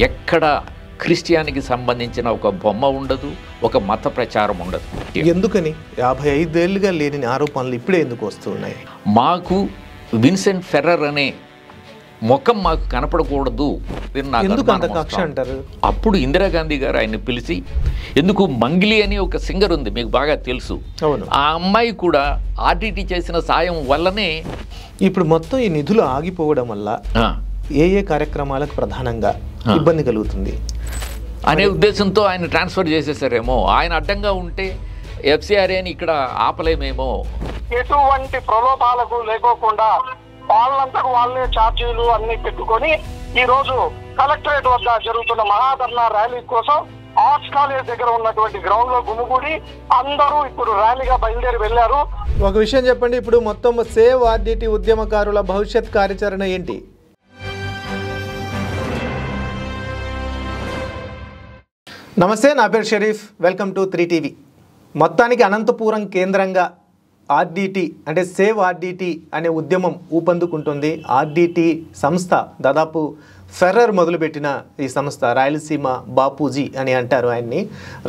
ఎక్కడ క్రిస్టియానికి సంబంధించిన ఒక బొమ్మ ఉండదు, ఒక మత ప్రచారం ఉండదు. ఎందుకని 55 ఏళ్ళుగా లేని ఆరోపణలు ఇప్పుడే ఎందుకు వస్తున్నాయి? మాకు విన్సెంట్ ఫెర్రర్ అనే ముఖం మాకు కనపడకూడదు. ఎందుకు అంత కక్ష అంటారు? అప్పుడు ఇందిరాగాంధీ గారు ఆయన పిలిచి, ఎందుకు మంగిలి అని ఒక సింగర్ ఉంది, మీకు బాగా తెలుసు, ఆ అమ్మాయి కూడా ఆర్డిటి చేసిన సాయం వల్లనే ఇప్పుడు మొత్తం ఈ నిధులు ఆగిపోవడం వల్ల ఏ కార్యక్రమాలకు ప్రధానంగా ఇబ్బంది కలుగుతుంది అనే ఉద్దేశంతో ఆయన ట్రాన్స్ఫర్ చేసేసారేమో. ఆయన అడ్డంగా ఉంటే ఎఫ్సిఆర్ఏ అని ఇక్కడ ఆపలేమేమో. ఎటువంటి ప్రలోభాలకు లేకోకుండా వాళ్ళంతకు వాళ్ళే ఛార్జీలు అన్ని పెట్టుకొని ఈ రోజు కలెక్టరేట్ వద్ద జరుగుతున్న మహాధర్నా ర్యాలీ కోసం ఆర్ట్స్ కాలేజ్ దగ్గర ఉన్నటువంటి గ్రౌండ్ లో గుమిగూడి అందరూ ఇప్పుడు ర్యాలీగా బయలుదేరి వెళ్లారు. ఒక విషయం చెప్పండి, ఇప్పుడు మొత్తం సేవ్ ఆర్డిటి ఉద్యమకారుల భవిష్యత్ కార్యాచరణ ఏంటి? నమస్తే, నా పేరు షరీఫ్. Welcome to 3TV. మొత్తానికి అనంతపురం కేంద్రంగా ఆర్డిటి అంటే సేవ్ ఆర్డిటి అనే ఉద్యమం ఊపందుకుంటుంది. ఆర్డిటి సంస్థ దాదాపు ఫెర్రర్ మొదలుపెట్టిన ఈ సంస్థ, రాయలసీమ బాపూజీ అని అంటారు ఆయన్ని.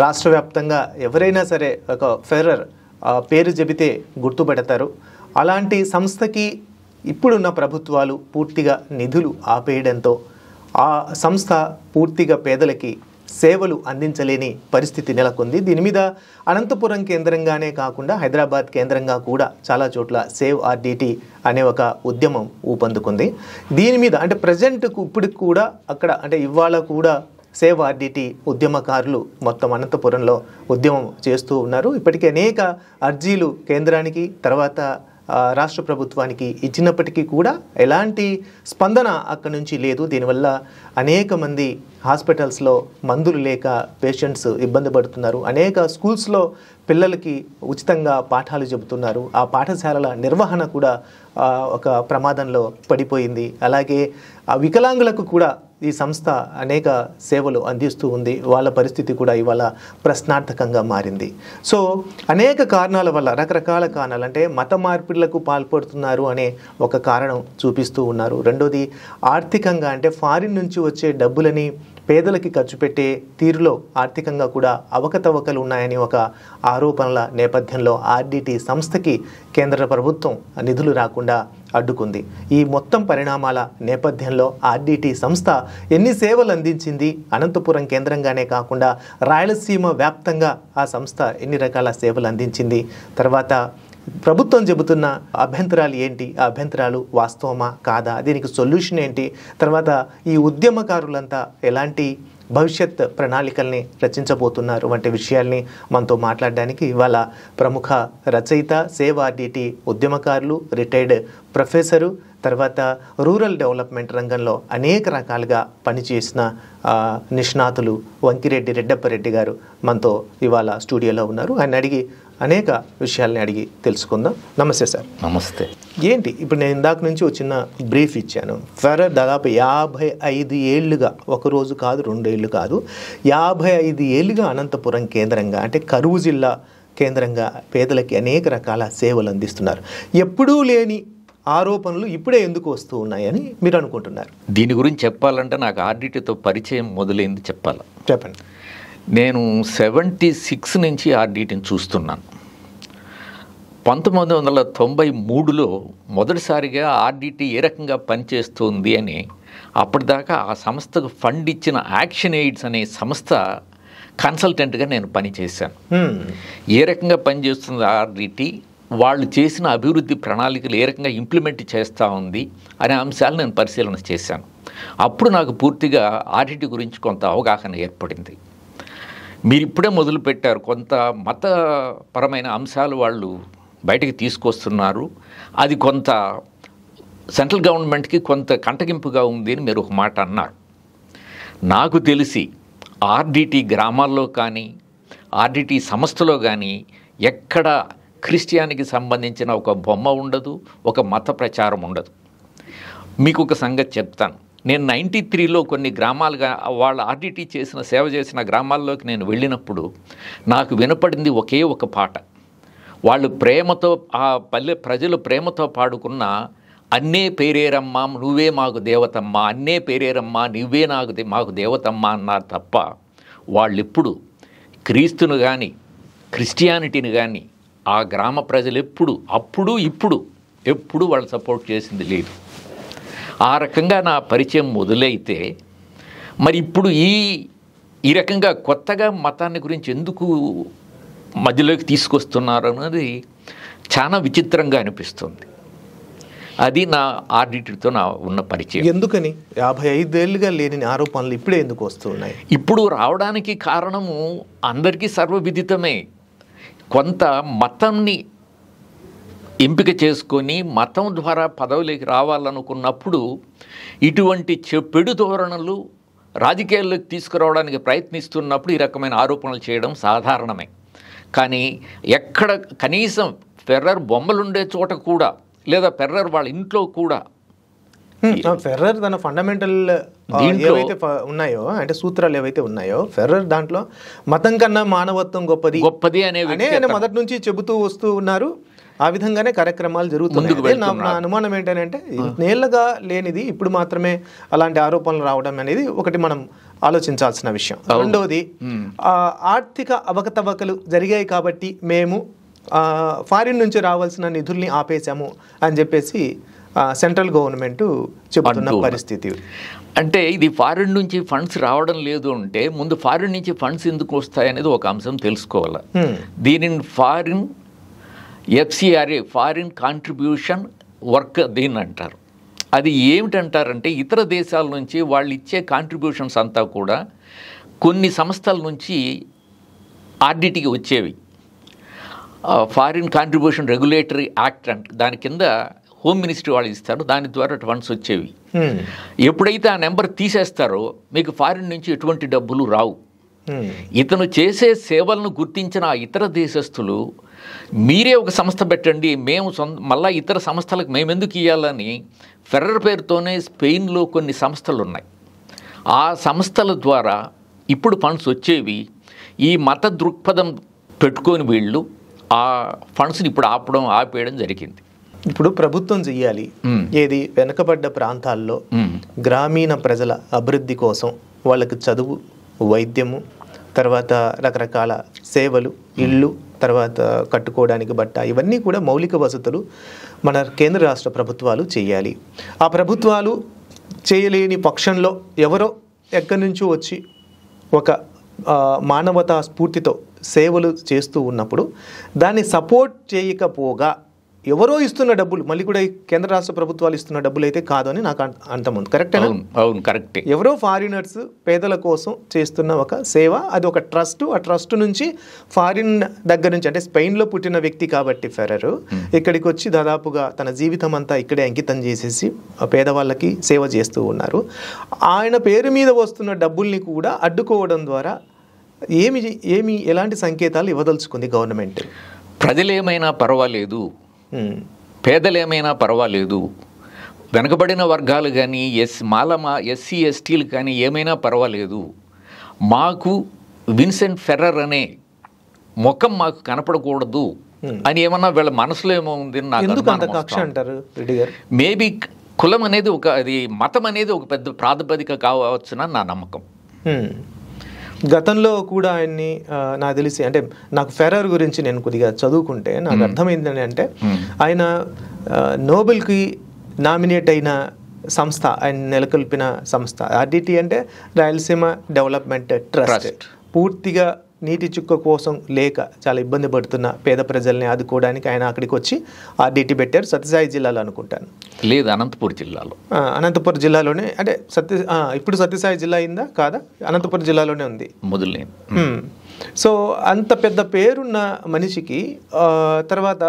రాష్ట్ర వ్యాప్తంగా ఎవరైనా సరే ఒక ఫెర్రర్ పేరు చెబితే గుర్తుపెడతారు. అలాంటి సంస్థకి ఇప్పుడున్న ప్రభుత్వాలు పూర్తిగా నిధులు ఆపేయడంతో ఆ సంస్థ పూర్తిగా పేదలకి సేవలు అందించలేని పరిస్థితి నెలకొంది. దీని మీద అనంతపురం కేంద్రంగానే కాకుండా హైదరాబాద్ కేంద్రంగా కూడా చాలా చోట్ల సేవ్ ఆర్డిటి అనే ఒక ఉద్యమం ఊపందుకుంది. దీని మీద అంటే ప్రజెంట్కు ఇప్పటికి కూడా అక్కడ అంటే ఇవాళ కూడా సేవ్ ఆర్డిటి ఉద్యమకారులు మొత్తం అనంతపురంలో ఉద్యమం చేస్తూ ఉన్నారు. ఇప్పటికీ అనేక అర్జీలు కేంద్రానికి తర్వాత రాష్ట్ర ప్రభుత్వానికి ఇచ్చినప్పటికీ కూడా ఎలాంటి స్పందన అక్కడి నుంచి లేదు. దీనివల్ల అనేక మంది హాస్పిటల్స్లో మందులు లేక పేషెంట్స్ ఇబ్బంది పడుతున్నారు. అనేక స్కూల్స్లో పిల్లలకి ఉచితంగా పాఠాలు చెబుతున్నారు. ఆ పాఠశాలల నిర్వహణ కూడా ఒక ప్రమాదంలో పడిపోయింది. అలాగే ఆ వికలాంగులకు కూడా ఈ సంస్థ అనేక సేవలు అందిస్తూ ఉంది. వాళ్ళ పరిస్థితి కూడా ఇవాళ ప్రశ్నార్థకంగా మారింది. సో అనేక కారణాల వల్ల, రకరకాల కారణాలు అంటే మత మార్పిడులకు పాల్పడుతున్నారు అనే ఒక కారణం చూపిస్తూ ఉన్నారు. రెండోది ఆర్థికంగా అంటే ఫారిన్ నుంచి వచ్చే డబ్బులని పేదలకి ఖర్చు పెట్టే తీరులో ఆర్థికంగా కూడా అవకతవకలు ఉన్నాయని ఒక ఆరోపణల నేపథ్యంలో ఆర్డిటి సంస్థకి కేంద్ర ప్రభుత్వం నిధులు రాకుండా అడ్డుకుంది. ఈ మొత్తం పరిణామాల నేపథ్యంలో ఆర్డిటి సంస్థ ఎన్ని సేవలు అందించింది, అనంతపురం కేంద్రంగానే కాకుండా రాయలసీమ వ్యాప్తంగా ఆ సంస్థ ఎన్ని రకాల సేవలు అందించింది, తర్వాత ప్రభుత్వం చెబుతున్న అభ్యంతరాలు ఏంటి, ఆ అభ్యంతరాలు వాస్తవమా కాదా, దీనికి సొల్యూషన్ ఏంటి, తర్వాత ఈ ఉద్యమకారులంతా ఎలాంటి భవిష్యత్ ప్రణాళికల్ని రచించబోతున్నారు వంటి విషయాల్ని మనతో మాట్లాడడానికి ఇవాళ ప్రముఖ రచయిత, సేవ్ ఆర్డిటి ఉద్యమకారులు, రిటైర్డ్ ప్రొఫెసరు, తర్వాత రూరల్ డెవలప్మెంట్ రంగంలో అనేక రకాలుగా పనిచేసిన నిష్ణాతులు వంకిరెడ్డి రెడ్డప్పరెడ్డి గారు మనతో ఇవాళ స్టూడియోలో ఉన్నారు. ఆయన అడిగి అనేక విషయాల్ని అడిగి తెలుసుకుందాం. నమస్తే సార్. నమస్తే. ఏంటి ఇప్పుడు నేను ఇందాక నుంచి ఒక చిన్న బ్రీఫ్ ఇచ్చాను. ఫెర్రర్ దాదాపు 55 ఏళ్ళుగా, ఒక రోజు కాదు 2 ఏళ్ళు కాదు, 55 ఏళ్ళుగా అనంతపురం కేంద్రంగా అంటే కరువు జిల్లా కేంద్రంగా పేదలకి అనేక రకాల సేవలు అందిస్తున్నారు. ఎప్పుడూ లేని ఆరోపణలు ఇప్పుడే ఎందుకు వస్తూ ఉన్నాయని మీరు అనుకుంటున్నారు? దీని గురించి చెప్పాలంటే నాకు ఆర్డిటితో పరిచయం మొదలైంది చెప్పాలి. చెప్పండి. నేను 76 నుంచి ఆర్డిటిని చూస్తున్నాను. 1993లో మొదటిసారిగా ఆర్డిటి ఏ రకంగా పనిచేస్తుంది అని అప్పటిదాకా ఆ సంస్థకు ఫండ్ ఇచ్చిన యాక్షన్ ఎయిడ్స్ అనే సంస్థ కన్సల్టెంట్గా నేను పనిచేశాను. ఏ రకంగా పనిచేస్తుంది ఆర్డిటి, వాళ్ళు చేసిన అభివృద్ధి ప్రణాళికలు ఏ రకంగా ఇంప్లిమెంట్ చేస్తూ ఉంది అనే అంశాలు నేను పరిశీలన చేశాను. అప్పుడు నాకు పూర్తిగా ఆర్డిటి గురించి కొంత అవగాహన ఏర్పడింది. మీరు ఇప్పుడే మొదలుపెట్టారు, కొంత మతపరమైన అంశాలు వాళ్ళు బయటకు తీసుకొస్తున్నారు, అది కొంత సెంట్రల్ గవర్నమెంట్కి కొంత కంటగింపుగా ఉంది అని మీరు ఒక మాట అన్నారు. నాకు తెలిసి ఆర్డిటి గ్రామాల్లో కానీ ఆర్డిటి సంస్థలో కానీ ఎక్కడ క్రిస్టియానికి సంబంధించిన ఒక బొమ్మ ఉండదు, ఒక మత ప్రచారం ఉండదు. మీకు ఒక సంగతి చెప్తాను. నేను 93లో కొన్ని గ్రామాలుగా వాళ్ళ ఆర్డిటి చేసిన సేవ చేసిన గ్రామాల్లోకి నేను వెళ్ళినప్పుడు నాకు వినపడింది ఒకే ఒక పాట. వాళ్ళు ప్రేమతో, ఆ పల్లె ప్రజలు ప్రేమతో పాడుకున్న అన్నే పేరేరమ్మా నువ్వే మాకు దేవతమ్మా, అన్నే పేరేరమ్మా నువ్వే మాకు దేవతమ్మా అన్నారు తప్ప వాళ్ళెప్పుడు క్రీస్తును కానీ క్రిస్టియానిటీని కానీ ఆ గ్రామ ప్రజలు అప్పుడు ఎప్పుడు వాళ్ళు సపోర్ట్ చేసింది లేదు. ఆ రకంగా నా పరిచయం మొదలైతే మరి ఇప్పుడు ఈ రకంగా కొత్తగా మతాన్ని గురించి ఎందుకు మధ్యలోకి తీసుకొస్తున్నారు అన్నది చాలా విచిత్రంగా అనిపిస్తుంది. అది నా ఆర్డిటీతో నా ఉన్న పరిచయం. ఎందుకని 55 ఏళ్ళుగా లేని ఆరోపణలు ఇప్పుడే ఎందుకు వస్తున్నాయి? ఇప్పుడు రావడానికి కారణము అందరికీ సర్వవిదితమే. కొంత మతాన్ని ఎంపిక చేసుకొని మతం ద్వారా పదవిలోకి రావాలనుకున్నప్పుడు ఇటువంటి చెడు ధోరణులు రాజకీయాల్లోకి తీసుకురావడానికి ప్రయత్నిస్తున్నప్పుడు ఈ రకమైన ఆరోపణలు చేయడం సాధారణమే. కానీ ఎక్కడ కనీసం ఫెర్రర్ బొమ్మలుండే చోట కూడా లేదా ఫెర్రర్ వాళ్ళ ఇంట్లో కూడా ఫెర్రర్ తన ఫండమెంటల్ ఏవైతే ఉన్నాయో అంటే సూత్రాలు ఏవైతే ఉన్నాయో ఫెర్రర్ దాంట్లో మతం కన్నా మానవత్వం గొప్పది అనే మొదటి నుంచి చెబుతూ వస్తూ ఉన్నారు. ఆ విధంగానే కార్యక్రమాలు జరుగుతున్నాయి. నా అనుమానం ఏంటంటే నేళ్లుగా లేనిది ఇప్పుడు మాత్రమే అలాంటి ఆరోపణలు రావడం అనేది ఒకటి మనం ఆలోచించాల్సిన విషయం. రెండవది, ఆర్థిక అవకతవకలు జరిగాయి కాబట్టి మేము ఫారిన్ నుంచి రావాల్సిన నిధుల్ని ఆపేశాము అని చెప్పేసి సెంట్రల్ గవర్నమెంట్ చెబుతున్న పరిస్థితి. అంటే ఇది ఫారిన్ నుంచి ఫండ్స్ రావడం లేదు అంటే ముందు ఫారిన్ నుంచి ఫండ్స్ ఎందుకు వస్తాయనేది ఒక అంశం తెలుసుకోవాలి. దీనిని foreign FCRA foreign contribution work దీన్ని అంటారు. అది ఏమిటంటారంటే ఇతర దేశాల నుంచి వాళ్ళు ఇచ్చే కాంట్రిబ్యూషన్స్ అంతా కూడా కొన్ని సంస్థల నుంచి ఆర్డిటీకి వచ్చేవి. ఫారిన్ కాంట్రిబ్యూషన్ రెగ్యులేటరీ యాక్ట్ అంటే దాని కింద హోమ్ మినిస్ట్రీ వాళ్ళు ఇస్తారు, దాని ద్వారా ఫండ్స్ వచ్చేవి. ఎప్పుడైతే ఆ నెంబర్ తీసేస్తారో మీకు ఫారిన్ నుంచి ఎటువంటి డబ్బులు రావు. ఇతను చేసే సేవలను గుర్తించిన ఆ ఇతర దేశస్తులు మీరే ఒక సంస్థ పెట్టండి, మేము మళ్ళీ ఇతర సంస్థలకు మేమెందుకు ఇవ్వాలని ఫెర్రర్ పేరుతోనే స్పెయిన్లో కొన్ని సంస్థలు ఉన్నాయి. ఆ సంస్థల ద్వారా ఇప్పుడు ఫండ్స్ వచ్చేవి. ఈ మత దృక్పథం పెట్టుకొని వీళ్ళు ఆ ఫండ్స్ని ఇప్పుడు ఆపేయడం జరిగింది. ఇప్పుడు ప్రభుత్వం చెయ్యాలి ఏది వెనకబడ్డ ప్రాంతాల్లో గ్రామీణ ప్రజల అభివృద్ధి కోసం వాళ్ళకి చదువు, వైద్యము, తర్వాత రకరకాల సేవలు, ఇళ్ళు, తర్వాత కట్టుకోవడానికి బట్ట, ఇవన్నీ కూడా మౌలిక వసతులు మన కేంద్ర రాష్ట్ర ప్రభుత్వాలు చేయాలి. ఆ ప్రభుత్వాలు చేయలేని పక్షంలో ఎవరో ఎక్కడి నుంచో వచ్చి ఒక మానవతా స్ఫూర్తితో సేవలు చేస్తూ ఉన్నప్పుడు దాన్ని సపోర్ట్ చేయకపోగా ఎవరో ఇస్తున్న డబ్బులు, మళ్ళీ కూడా కేంద్ర రాష్ట్ర ప్రభుత్వాలు ఇస్తున్న డబ్బులు అయితే కాదు అని నాకు అంతముంది. కరెక్టేనా? అవును, కరెక్టే. ఎవరో ఫారినర్స్ పేదల కోసం చేస్తున్న ఒక సేవ, అది ఒక ట్రస్ట్. ఆ ట్రస్ట్ నుంచి ఫారిన్ దగ్గర నుంచి అంటే స్పెయిన్లో పుట్టిన వ్యక్తి కాబట్టి ఫెర్రర్ ఇక్కడికి వచ్చి దాదాపుగా తన జీవితం అంతా ఇక్కడే అంకితం చేసేసి పేదవాళ్ళకి సేవ చేస్తూ ఉన్నారు. ఆయన పేరు మీద వస్తున్న డబ్బుల్ని కూడా అడ్డుకోవడం ద్వారా ఎలాంటి సంకేతాలు ఇవ్వదలుచుకుంది గవర్నమెంట్? ప్రజలేమైనా పర్వాలేదు, పేదలేమైనా పర్వాలేదు, వెనకబడిన వర్గాలు కానీ SC STలు కానీ ఏమైనా పర్వాలేదు, మాకు విన్సెంట్ ఫెర్రర్ అనే ముఖం మాకు కనపడకూడదు అని ఏమన్నా వీళ్ళ మనసులో ఏమో ఉంది. మేబీ కులం అనేది అది మతం అనేది ఒక పెద్ద ప్రాతిపదిక కావచ్చునని నా నమ్మకం. గతంలో కూడా ఆయన్ని నాకు తెలిసి అంటే నాకు ఫెర్రర్ గురించి నేను కొద్దిగా చదువుకుంటే నాకు అర్థమైంది అంటే ఆయన నోబెల్కి నామినేట్ అయిన సంస్థ, ఆయన నెలకొల్పిన సంస్థ ఆర్డిటీ అంటే రాయలసీమ డెవలప్మెంట్ ట్రస్ట్. పూర్తిగా నీటి చుక్క కోసం లేక చాలా ఇబ్బంది పడుతున్న పేద ప్రజల్ని ఆదుకోవడానికి ఆయన అక్కడికి వచ్చి ఆర్డిటీ పెట్టారు. సత్యసాయి జిల్లాలో అనుకుంటాను, లేదు అనంతపురం జిల్లాలో. అనంతపురం జిల్లాలోనే అంటే ఇప్పుడు సత్యసాయి జిల్లా అయిందా కాదా? అనంతపురం జిల్లాలోనే ఉంది మొదలే. సో అంత పెద్ద పేరున్న మనిషికి తర్వాత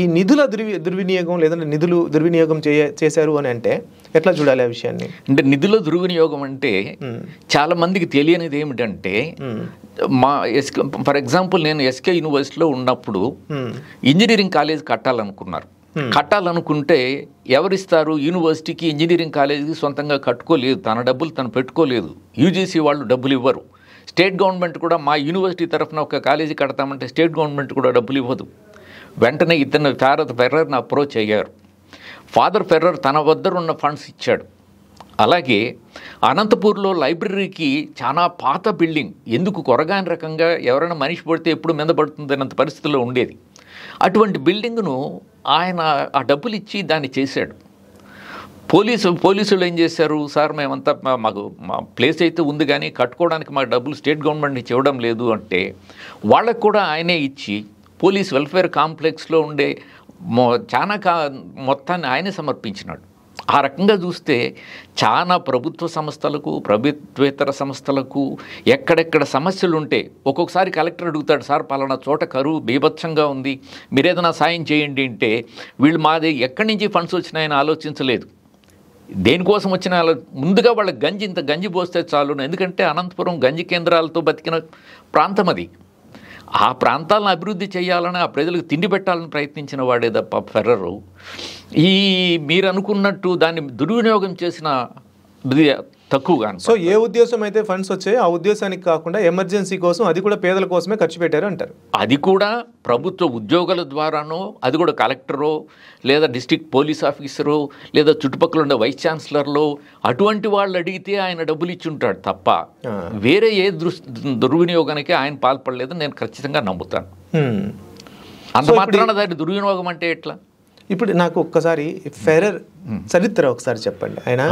ఈ నిధుల దుర్వినియోగం లేదంటే నిధులు దుర్వినియోగం చేశారు అని అంటే ఎట్లా చూడాలి ఆ విషయాన్ని? అంటే నిధుల దుర్వినియోగం అంటే చాలా మందికి తెలియనిది ఏమిటంటే ఫర్ ఎగ్జాంపుల్ నేను SK యూనివర్సిటీలో ఉన్నప్పుడు ఇంజనీరింగ్ కాలేజ్ కట్టాలనుకుంటే ఎవరిస్తారు? యూనివర్సిటీకి ఇంజనీరింగ్ కాలేజీకి సొంతంగా కట్టుకోలేదు, తన డబ్బులు తను పెట్టుకోలేదు. UGC వాళ్ళు డబ్బులు ఇవ్వరు. స్టేట్ గవర్నమెంట్ కూడా మా యూనివర్సిటీ తరఫున ఒక కాలేజీ కడతామంటే స్టేట్ గవర్నమెంట్ కూడా డబ్బులు ఇవ్వదు. వెంటనే ఇతను ఫెర్రర్ని అప్రోచ్ అయ్యారు. ఫాదర్ ఫెర్రర్ తన వద్ద ఉన్న ఫండ్స్ ఇచ్చాడు. అలాగే అనంతపూర్లో లైబ్రరీకి చాలా పాత బిల్డింగ్, ఎందుకు కొరగాని రకంగా ఎవరైనా మనిషి పడితే ఎప్పుడు మీద పడుతుంది అన్నంత పరిస్థితిలో ఉండేది. అటువంటి బిల్డింగ్ను ఆయన ఆ డబ్బులు ఇచ్చి దాన్ని చేశాడు. పోలీసులు ఏం చేశారు, సార్ మేమంతా మాకు మా ప్లేస్ అయితే ఉంది కానీ కట్టుకోవడానికి మాకు డబ్బులు స్టేట్ గవర్నమెంట్ నుంచి ఇవ్వడం లేదు అంటే వాళ్ళకు కూడా ఆయనే ఇచ్చి పోలీస్ వెల్ఫేర్ కాంప్లెక్స్లో ఉండే చాలా మొత్తాన్ని ఆయనే సమర్పించినాడు. ఆ రకంగా చూస్తే చాలా ప్రభుత్వ సంస్థలకు, ప్రభుత్వేతర సంస్థలకు ఎక్కడెక్కడ సమస్యలు ఉంటే ఒక్కొక్కసారి కలెక్టర్ అడుగుతాడు, సార్ పలానా చోట కరువు బీభత్సంగా ఉంది, మీరేదైనా సాయం చేయండి అంటే వీళ్ళు మాది ఎక్కడి నుంచి ఫండ్స్ వచ్చినాయని ఆలోచించలేదు. దేనికోసం వచ్చిన ముందుగా వాళ్ళ ఇంత గంజి పోస్తే చాలు. ఎందుకంటే అనంతపురం గంజి కేంద్రాలతో బతికిన ప్రాంతం అది. ఆ ప్రాంతాలను అభివృద్ధి చేయాలని, ఆ ప్రజలకు తిండి పెట్టాలని ప్రయత్నించిన వాడే తప్ప ఫెర్రరు మీరు అనుకున్నట్టు దాన్ని దుర్వినియోగం చేసిన తక్కువగా. సో ఏ ఉద్దేశం అయితే ఫండ్స్ వచ్చాయో ఆ ఉద్దేశానికి కాకుండా ఎమర్జెన్సీ కోసం, అది కూడా పేదల కోసమే ఖర్చు పెట్టారు అంటారు. అది కూడా ప్రభుత్వ ఉద్యోగుల ద్వారానో, అది కూడా కలెక్టరో లేదా డిస్ట్రిక్ట్ పోలీస్ ఆఫీసరో లేదా చుట్టుపక్కల ఉండే వైస్ ఛాన్సలర్లో అటువంటి వాళ్ళు అడిగితే ఆయన డబ్బులు ఇచ్చి ఉంటాడు తప్ప వేరే ఏ దుర్వినియోగానికి ఆయన పాల్పడలేదు నేను ఖచ్చితంగా నమ్ముతాను. అంత మాత్రాన దాని దుర్వినియోగం అంటే ఎట్లా? ఇప్పుడు నాకు ఒక్కసారి ఫెర్రర్ చరిత్ర ఒకసారి చెప్పండి. ఆయన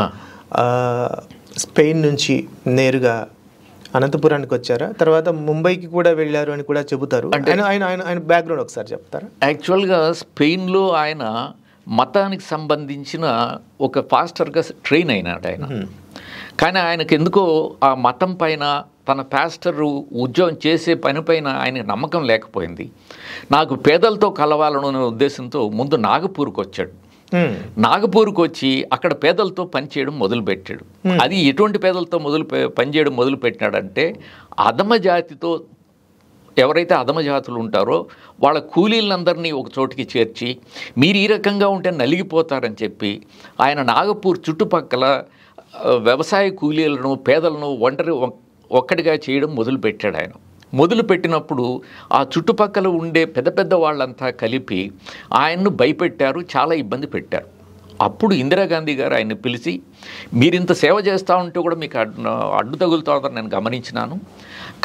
స్పెయిన్ నుంచి నేరుగా అనంతపురానికి వచ్చారా, తర్వాత ముంబైకి కూడా వెళ్ళారు అని కూడా చెబుతారు. ఆయన బ్యాక్గ్రౌండ్ ఒకసారి చెప్తారా? యాక్చువల్గా స్పెయిన్లో ఆయన మతానికి సంబంధించిన ఒక పాస్టర్గా ట్రైన్ అయినాడు ఆయన. కానీ ఆయనకు ఎందుకో ఆ మతం పైన, తన పాస్టర్ ఉద్యోగం చేసే పనిపైన ఆయన నమ్మకం లేకపోయింది. నాకు పేదలతో కలవాలనే ఉద్దేశంతో ముందు నాగపూర్కి వచ్చాడు. నాగపూర్కి వచ్చి అక్కడ పేదలతో పనిచేయడం మొదలుపెట్టాడు. అది ఎటువంటి పేదలతో పనిచేయడం మొదలుపెట్టినాడంటే అధమ జాతితో, ఎవరైతే అధమ జాతులు ఉంటారో వాళ్ళ కూలీలందరినీ ఒక చోటికి చేర్చి మీరు ఈ రకంగా ఉంటే నలిగిపోతారని చెప్పి ఆయన నాగపూర్ చుట్టుపక్కల వ్యవసాయ కూలీలను, పేదలను ఒక్కడిగా చేయడం మొదలుపెట్టాడు. ఆయన మొదలుపెట్టినప్పుడు ఆ చుట్టుపక్కల ఉండే పెద్ద పెద్ద వాళ్ళంతా కలిపి ఆయన్ను భయపెట్టారు, చాలా ఇబ్బంది పెట్టారు. అప్పుడు ఇందిరాగాంధీ గారు ఆయన్ని పిలిచి, మీరింత సేవ చేస్తూ ఉంటే కూడా మీకు అడ్డు తగులుతుందని నేను గమనించినాను,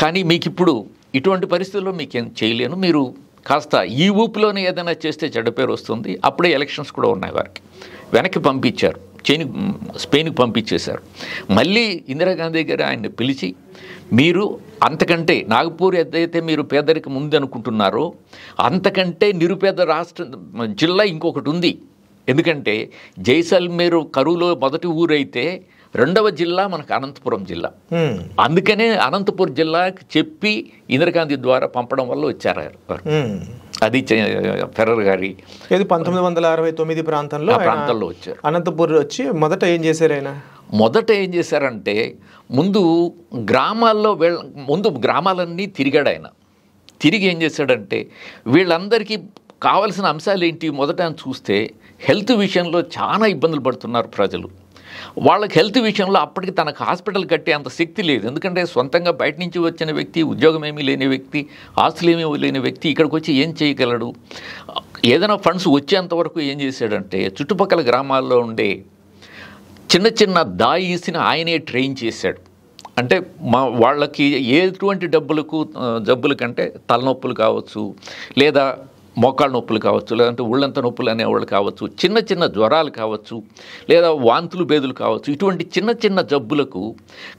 కానీ మీకు ఇప్పుడు ఇటువంటి పరిస్థితుల్లో మీకేం చేయలేను, మీరు కాస్త ఈ ఊపులోనే ఏదైనా చేస్తే చెడ్డ పేరు వస్తుంది. అప్పుడే ఎలక్షన్స్ కూడా ఉన్నాయి వారికి. వెనక్కి పంపించారు, స్పెయిన్కి పంపించేశారు. మళ్ళీ ఇందిరాగాంధీ గారు ఆయన్ని పిలిచి, మీరు అంతకంటే నాగపూర్ ఏదైతే మీరు పేదరికం ఉంది అనుకుంటున్నారో అంతకంటే నిరుపేద జిల్లా ఇంకొకటి ఉంది. ఎందుకంటే జైసల్మేర్ కరువులో మొదటి ఊరైతే రెండవ జిల్లా మనకు అనంతపురం జిల్లా. అందుకనే అనంతపురం జిల్లాకి చెప్పి ఇందిరాగాంధీ ద్వారా పంపడం వల్ల వచ్చారు. అది ఫెర్రర్ గారి 1969 ప్రాంతంలో వచ్చారు. అనంతపూర్ వచ్చి మొదట ఏం చేశారు ఆయన? మొదట ఏం చేశారంటే ముందు గ్రామాలన్నీ తిరిగాడు ఆయన. తిరిగి ఏం చేశాడంటే వీళ్ళందరికీ కావాల్సిన అంశాలు ఏంటి మొదట అని చూస్తే హెల్త్ విషయంలో చాలా ఇబ్బందులు పడుతున్నారు ప్రజలు. వాళ్ళకి హెల్త్ విషయంలో అప్పటికి తనకు హాస్పిటల్ కట్టే అంత శక్తి లేదు. ఎందుకంటే సొంతంగా బయట నుంచి వచ్చిన వ్యక్తి, ఉద్యోగం ఏమీ లేని వ్యక్తి, ఆస్తులు ఏమీ లేని వ్యక్తి ఇక్కడికి వచ్చి ఏం చేయగలడు? ఏదైనా ఫండ్స్ వచ్చేంతవరకు ఏం చేశాడంటే చుట్టుపక్కల గ్రామాల్లో ఉండే చిన్న చిన్న దాయిస్ని ఆయనే ట్రైన్ చేశాడు. అంటే వాళ్ళకి ఎటువంటి జబ్బుల కంటే తలనొప్పులు కావచ్చు, లేదా మోకాళ్ళ నొప్పులు కావచ్చు, లేదంటే ఒళ్ళంత నొప్పులు అనేవాళ్ళు కావచ్చు, చిన్న చిన్న జ్వరాలు కావచ్చు, లేదా వాంతులు బేదులు కావచ్చు, ఇటువంటి చిన్న చిన్న జబ్బులకు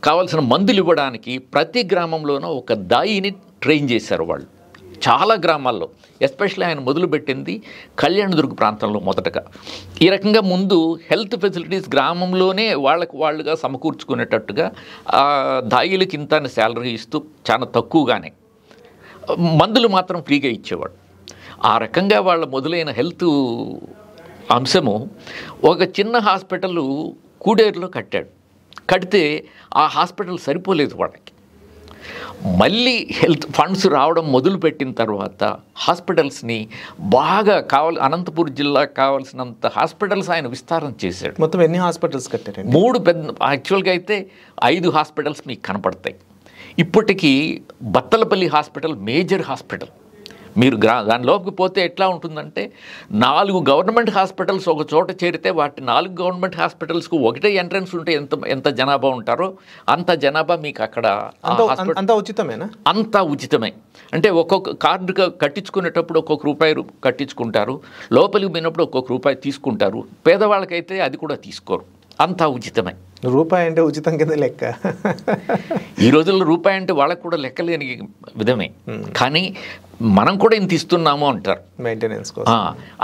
కావాల్సిన మందులు ఇవ్వడానికి ప్రతి గ్రామంలోనూ ఒక దాయిని ట్రైన్ చేశారు వాళ్ళు. చాలా గ్రామాల్లో, ఎస్పెషల్లీ ఆయన మొదలుపెట్టింది కళ్యాణదుర్గ ప్రాంతంలో మొదటగా. ఈ రకంగా ముందు హెల్త్ ఫెసిలిటీస్ గ్రామంలోనే వాళ్ళుగా సమకూర్చుకునేటట్టుగా దాయిలకి ఇంత శాలరీ ఇస్తూ చాలా తక్కువగానే మందులు మాత్రం ఫ్రీగా ఇచ్చేవాడు. ఆ రకంగా వాళ్ళ మొదలైన హెల్త్ అంశము ఒక చిన్న హాస్పిటల్ కూడేరులో కడితే ఆ హాస్పిటల్ సరిపోలేదు వాళ్ళకి. మళ్ళీ హెల్త్ ఫండ్స్ రావడం మొదలుపెట్టిన తర్వాత హాస్పిటల్స్ని బాగా అనంతపూర్ జిల్లాకు కావాల్సినంత హాస్పిటల్స్ ఆయన విస్తారం చేశాడు. మొత్తం ఎన్ని హాస్పిటల్స్ కట్టారు? 3 పెద్ద, యాక్చువల్గా అయితే 5 హాస్పిటల్స్ మీకు కనపడతాయి. ఇప్పటికీ బత్తలపల్లి హాస్పిటల్ మేజర్ హాస్పిటల్, మీరు దానిలోకి పోతే ఎట్లా ఉంటుందంటే 4 గవర్నమెంట్ హాస్పిటల్స్ ఒక చోట చేరితే వాటి 4 గవర్నమెంట్ హాస్పిటల్స్కు ఒకటే ఎంట్రన్స్ ఉంటే ఎంత జనాభా ఉంటారో అంత జనాభా మీకు అక్కడ అంతా ఉచితమేనా? అంతా ఉచితమే. అంటే ఒక్కొక్క కార్డు కట్టించుకునేటప్పుడు ఒక్కొక్క రూపాయి కట్టించుకుంటారు, లోపలికి పోయినప్పుడు ఒక్కొక్క రూపాయి తీసుకుంటారు. పేదవాళ్ళకైతే అది కూడా తీసుకోరు, అంతా ఉచితమే. రూపాయి అంటే ఉచితం కింద లెక్క. ఈ రోజుల్లో రూపాయి అంటే వాళ్ళకు కూడా లెక్కలేని విధమే. కానీ మనం కూడా ఇంత ఇస్తున్నాము అంటారు మెయింటెనెన్స్.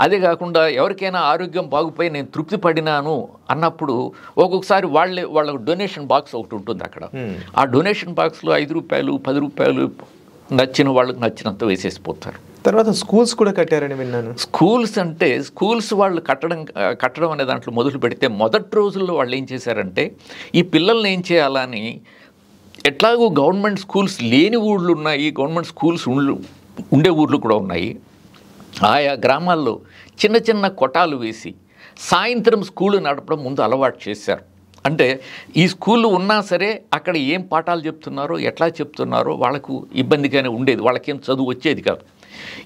అదే కాకుండా ఎవరికైనా ఆరోగ్యం బాగుపోయి నేను తృప్తి పడినాను అన్నప్పుడు ఒక్కొక్కసారి వాళ్ళ డొనేషన్ బాక్స్ ఒకటి ఉంటుంది అక్కడ. ఆ డొనేషన్ బాక్స్లో 5 రూపాయలు 10 రూపాయలు నచ్చిన వాళ్ళకి నచ్చినంత వేసేసిపోతారు. తర్వాత స్కూల్స్ కూడా కట్టారని విన్నాను. స్కూల్స్ వాళ్ళు కట్టడం అనే దాంట్లో మొదలు పెడితే మొదటి రోజుల్లో వాళ్ళు ఏం చేశారంటే ఈ పిల్లల్ని ఏం చేయాలని, ఎట్లాగో గవర్నమెంట్ స్కూల్స్ లేని ఊళ్ళు ఉన్నాయి, గవర్నమెంట్ స్కూల్స్ ఉండే ఊర్లు కూడా ఉన్నాయి. ఆయా గ్రామాల్లో చిన్న చిన్న కొటాలు వేసి సాయంత్రం స్కూలు నడపడం ముందు అలవాటు చేశారు. అంటే ఈ స్కూళ్ళు ఉన్నా సరే అక్కడ ఏం పాఠాలు చెప్తున్నారో ఎట్లా చెప్తున్నారో వాళ్ళకు ఇబ్బందిగానే ఉండేది, వాళ్ళకేం చదువు వచ్చేది కాదు.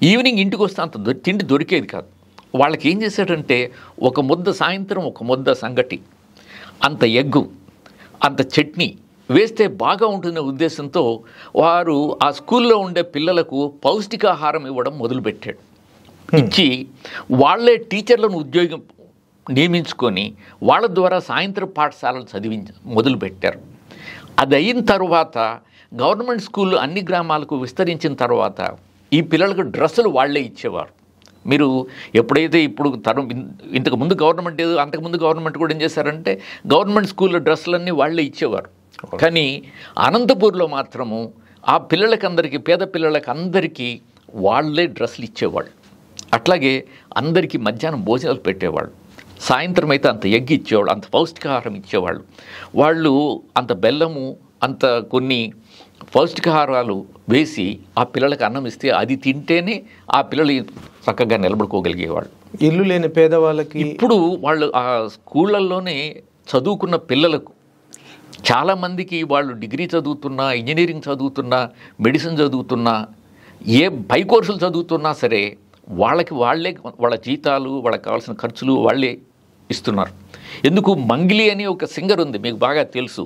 ఈవినింగ్ ఇంటికి వస్తే అంత తిండి దొరికేది కాదు. వాళ్ళకి ఏం చేశాడంటే ఒక ముద్ద సాయంత్రం, ఒక ముద్ద సంగటి, అంత ఎగ్గు, అంత చట్నీ వేస్తే బాగా ఉంటుందనే ఉద్దేశంతో వారు ఆ స్కూల్లో ఉండే పిల్లలకు పౌష్టికాహారం ఇవ్వడం మొదలుపెట్టాడు. ఇచ్చి వాళ్ళే టీచర్లను ఉద్యోగం నియమించుకొని వాళ్ళ ద్వారా సాయంత్రం పాఠశాలలు మొదలుపెట్టారు. అది అయిన తర్వాత గవర్నమెంట్ స్కూళ్ళు అన్ని గ్రామాలకు విస్తరించిన తర్వాత ఈ పిల్లలకు డ్రెస్సులు వాళ్లే ఇచ్చేవారు. మీరు ఎప్పుడైతే ఇప్పుడు ఇంతకుముందు గవర్నమెంట్ అంతకుముందు గవర్నమెంట్ కూడా ఏం చేశారంటే గవర్నమెంట్ స్కూల్లో డ్రెస్సులన్నీ వాళ్లే ఇచ్చేవారు. కానీ అనంతపూర్లో మాత్రము ఆ పిల్లలకందరికీ, పేద పిల్లలకందరికీ వాళ్లే డ్రెస్సులు ఇచ్చేవాళ్ళు. అట్లాగే అందరికీ మధ్యాహ్నం భోజనాలు పెట్టేవాళ్ళు. సాయంత్రం అయితే అంత ఎగ్ ఇచ్చేవాళ్ళు, అంత పౌష్టికాహారం ఇచ్చేవాళ్ళు. వాళ్ళు అంత బెల్లము, అంత కొన్ని పౌష్టికాహారాలు వేసి ఆ పిల్లలకు అన్నం ఇస్తే అది తింటేనే ఆ పిల్లలు చక్కగా నిలబడుకోగలిగేవాళ్ళు. ఇల్లు లేని పేదవాళ్ళకి ఇప్పుడు వాళ్ళు ఆ స్కూళ్ళల్లోనే చదువుకున్న పిల్లలకు చాలామందికి వాళ్ళు డిగ్రీ చదువుతున్నా, ఇంజనీరింగ్ చదువుతున్నా, మెడిసిన్ చదువుతున్నా, ఏ పై కోర్సులు చదువుతున్నా సరే వాళ్ళే వాళ్ళ జీతాలు, వాళ్ళకి కావాల్సిన ఖర్చులు వాళ్ళే ఇస్తున్నారు. ఎందుకు, మంగిలి అని ఒక సింగర్ ఉంది, మీకు బాగా తెలుసు.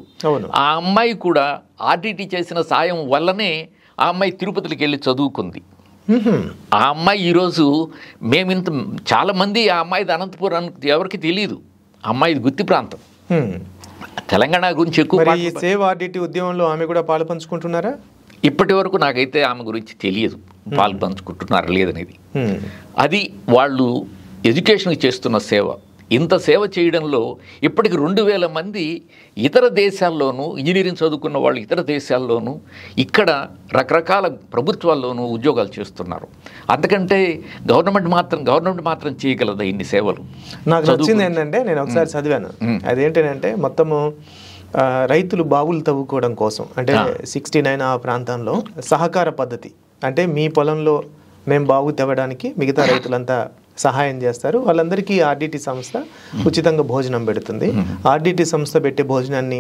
ఆ అమ్మాయి కూడా ఆర్డిటి చేసిన సాయం వల్లనే ఆ అమ్మాయి తిరుపతికి వెళ్ళి చదువుకుంది. ఆ అమ్మాయి ఈరోజు చాలామంది ఆ అమ్మాయిది అనంతపురం ఎవరికి తెలియదు. ఆ అమ్మాయిది గుత్తి ప్రాంతం, తెలంగాణ గురించి ఎక్కువ. సేవ్ ఆర్డిటి ఉద్యమంలో ఆమె కూడా పాలు పంచుకుంటున్నారా? ఇప్పటి వరకు నాకైతే ఆమె గురించి తెలియదు, పాలు పంచుకుంటున్నారా లేదనేది. అది వాళ్ళు ఎడ్యుకేషన్కి చేస్తున్న సేవ. ఇంత సేవ చేయడంలో ఇప్పటికి 2000 మంది ఇతర దేశాల్లోనూ, ఇంజనీరింగ్ చదువుకున్న వాళ్ళు ఇతర దేశాల్లోనూ, ఇక్కడ రకరకాల ప్రభుత్వాల్లోనూ ఉద్యోగాలు చేస్తున్నారు. అంతకంటే గవర్నమెంట్ మాత్రం చేయగలదా ఇన్ని సేవలు? నాకు నచ్చింది ఏంటంటే, నేను ఒకసారి చదివాను, అదేంటంటే మొత్తము రైతులు బావులు తవ్వుకోవడం కోసం, అంటే 69 ఆ ప్రాంతంలో సహకార పద్ధతి, అంటే మీ పొలంలో మేము బావు తవ్వడానికి మిగతా రైతులంతా సహాయం చేస్తారు. వాళ్ళందరికీ ఆర్డిటి సంస్థ ఉచితంగా భోజనం పెడుతుంది. ఆర్డిటి సంస్థ పెట్టే భోజనాన్ని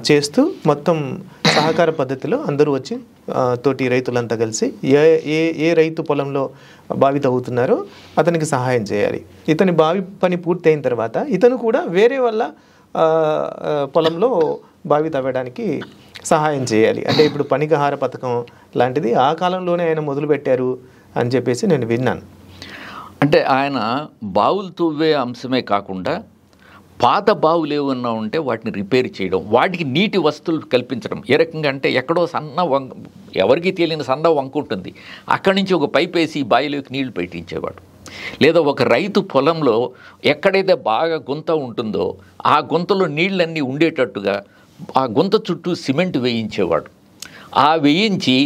చేస్తూ మొత్తం సహకార పద్ధతిలో అందరూ వచ్చి తోటి రైతులంతా కలిసి ఏ రైతు పొలంలో బావి తవ్వుతున్నారో అతనికి సహాయం చేయాలి. ఇతని బావి పని పూర్తి అయిన తర్వాత ఇతను కూడా వేరే వాళ్ళ పొలంలో బావి తవ్వడానికి సహాయం చేయాలి. అంటే ఇప్పుడు పనికహార పథకం లాంటిది ఆ కాలంలోనే ఆయన మొదలుపెట్టారు అని చెప్పేసి నేను విన్నాను. అంటే ఆయన బావులు తవ్వే అంశమే కాకుండా పాత బావులు ఏమన్నా ఉంటే వాటిని రిపేర్ చేయడం, వాటికి నీటి వస్తువులు కల్పించడం. ఏ రకంగా అంటే ఎక్కడో ఎవరికి తెలియని సన్న వంక ఉంటుంది, అక్కడి నుంచి ఒక పైప్ వేసి బావిలోకి నీళ్లు పెట్టించేవాడు. లేదా ఒక రైతు పొలంలో ఎక్కడైతే బాగా గుంత ఉంటుందో ఆ గుంతలో నీళ్ళన్నీ ఉండేటట్టుగా ఆ గుంత చుట్టూ సిమెంట్ వేయించేవాడు. ఆ వేయించి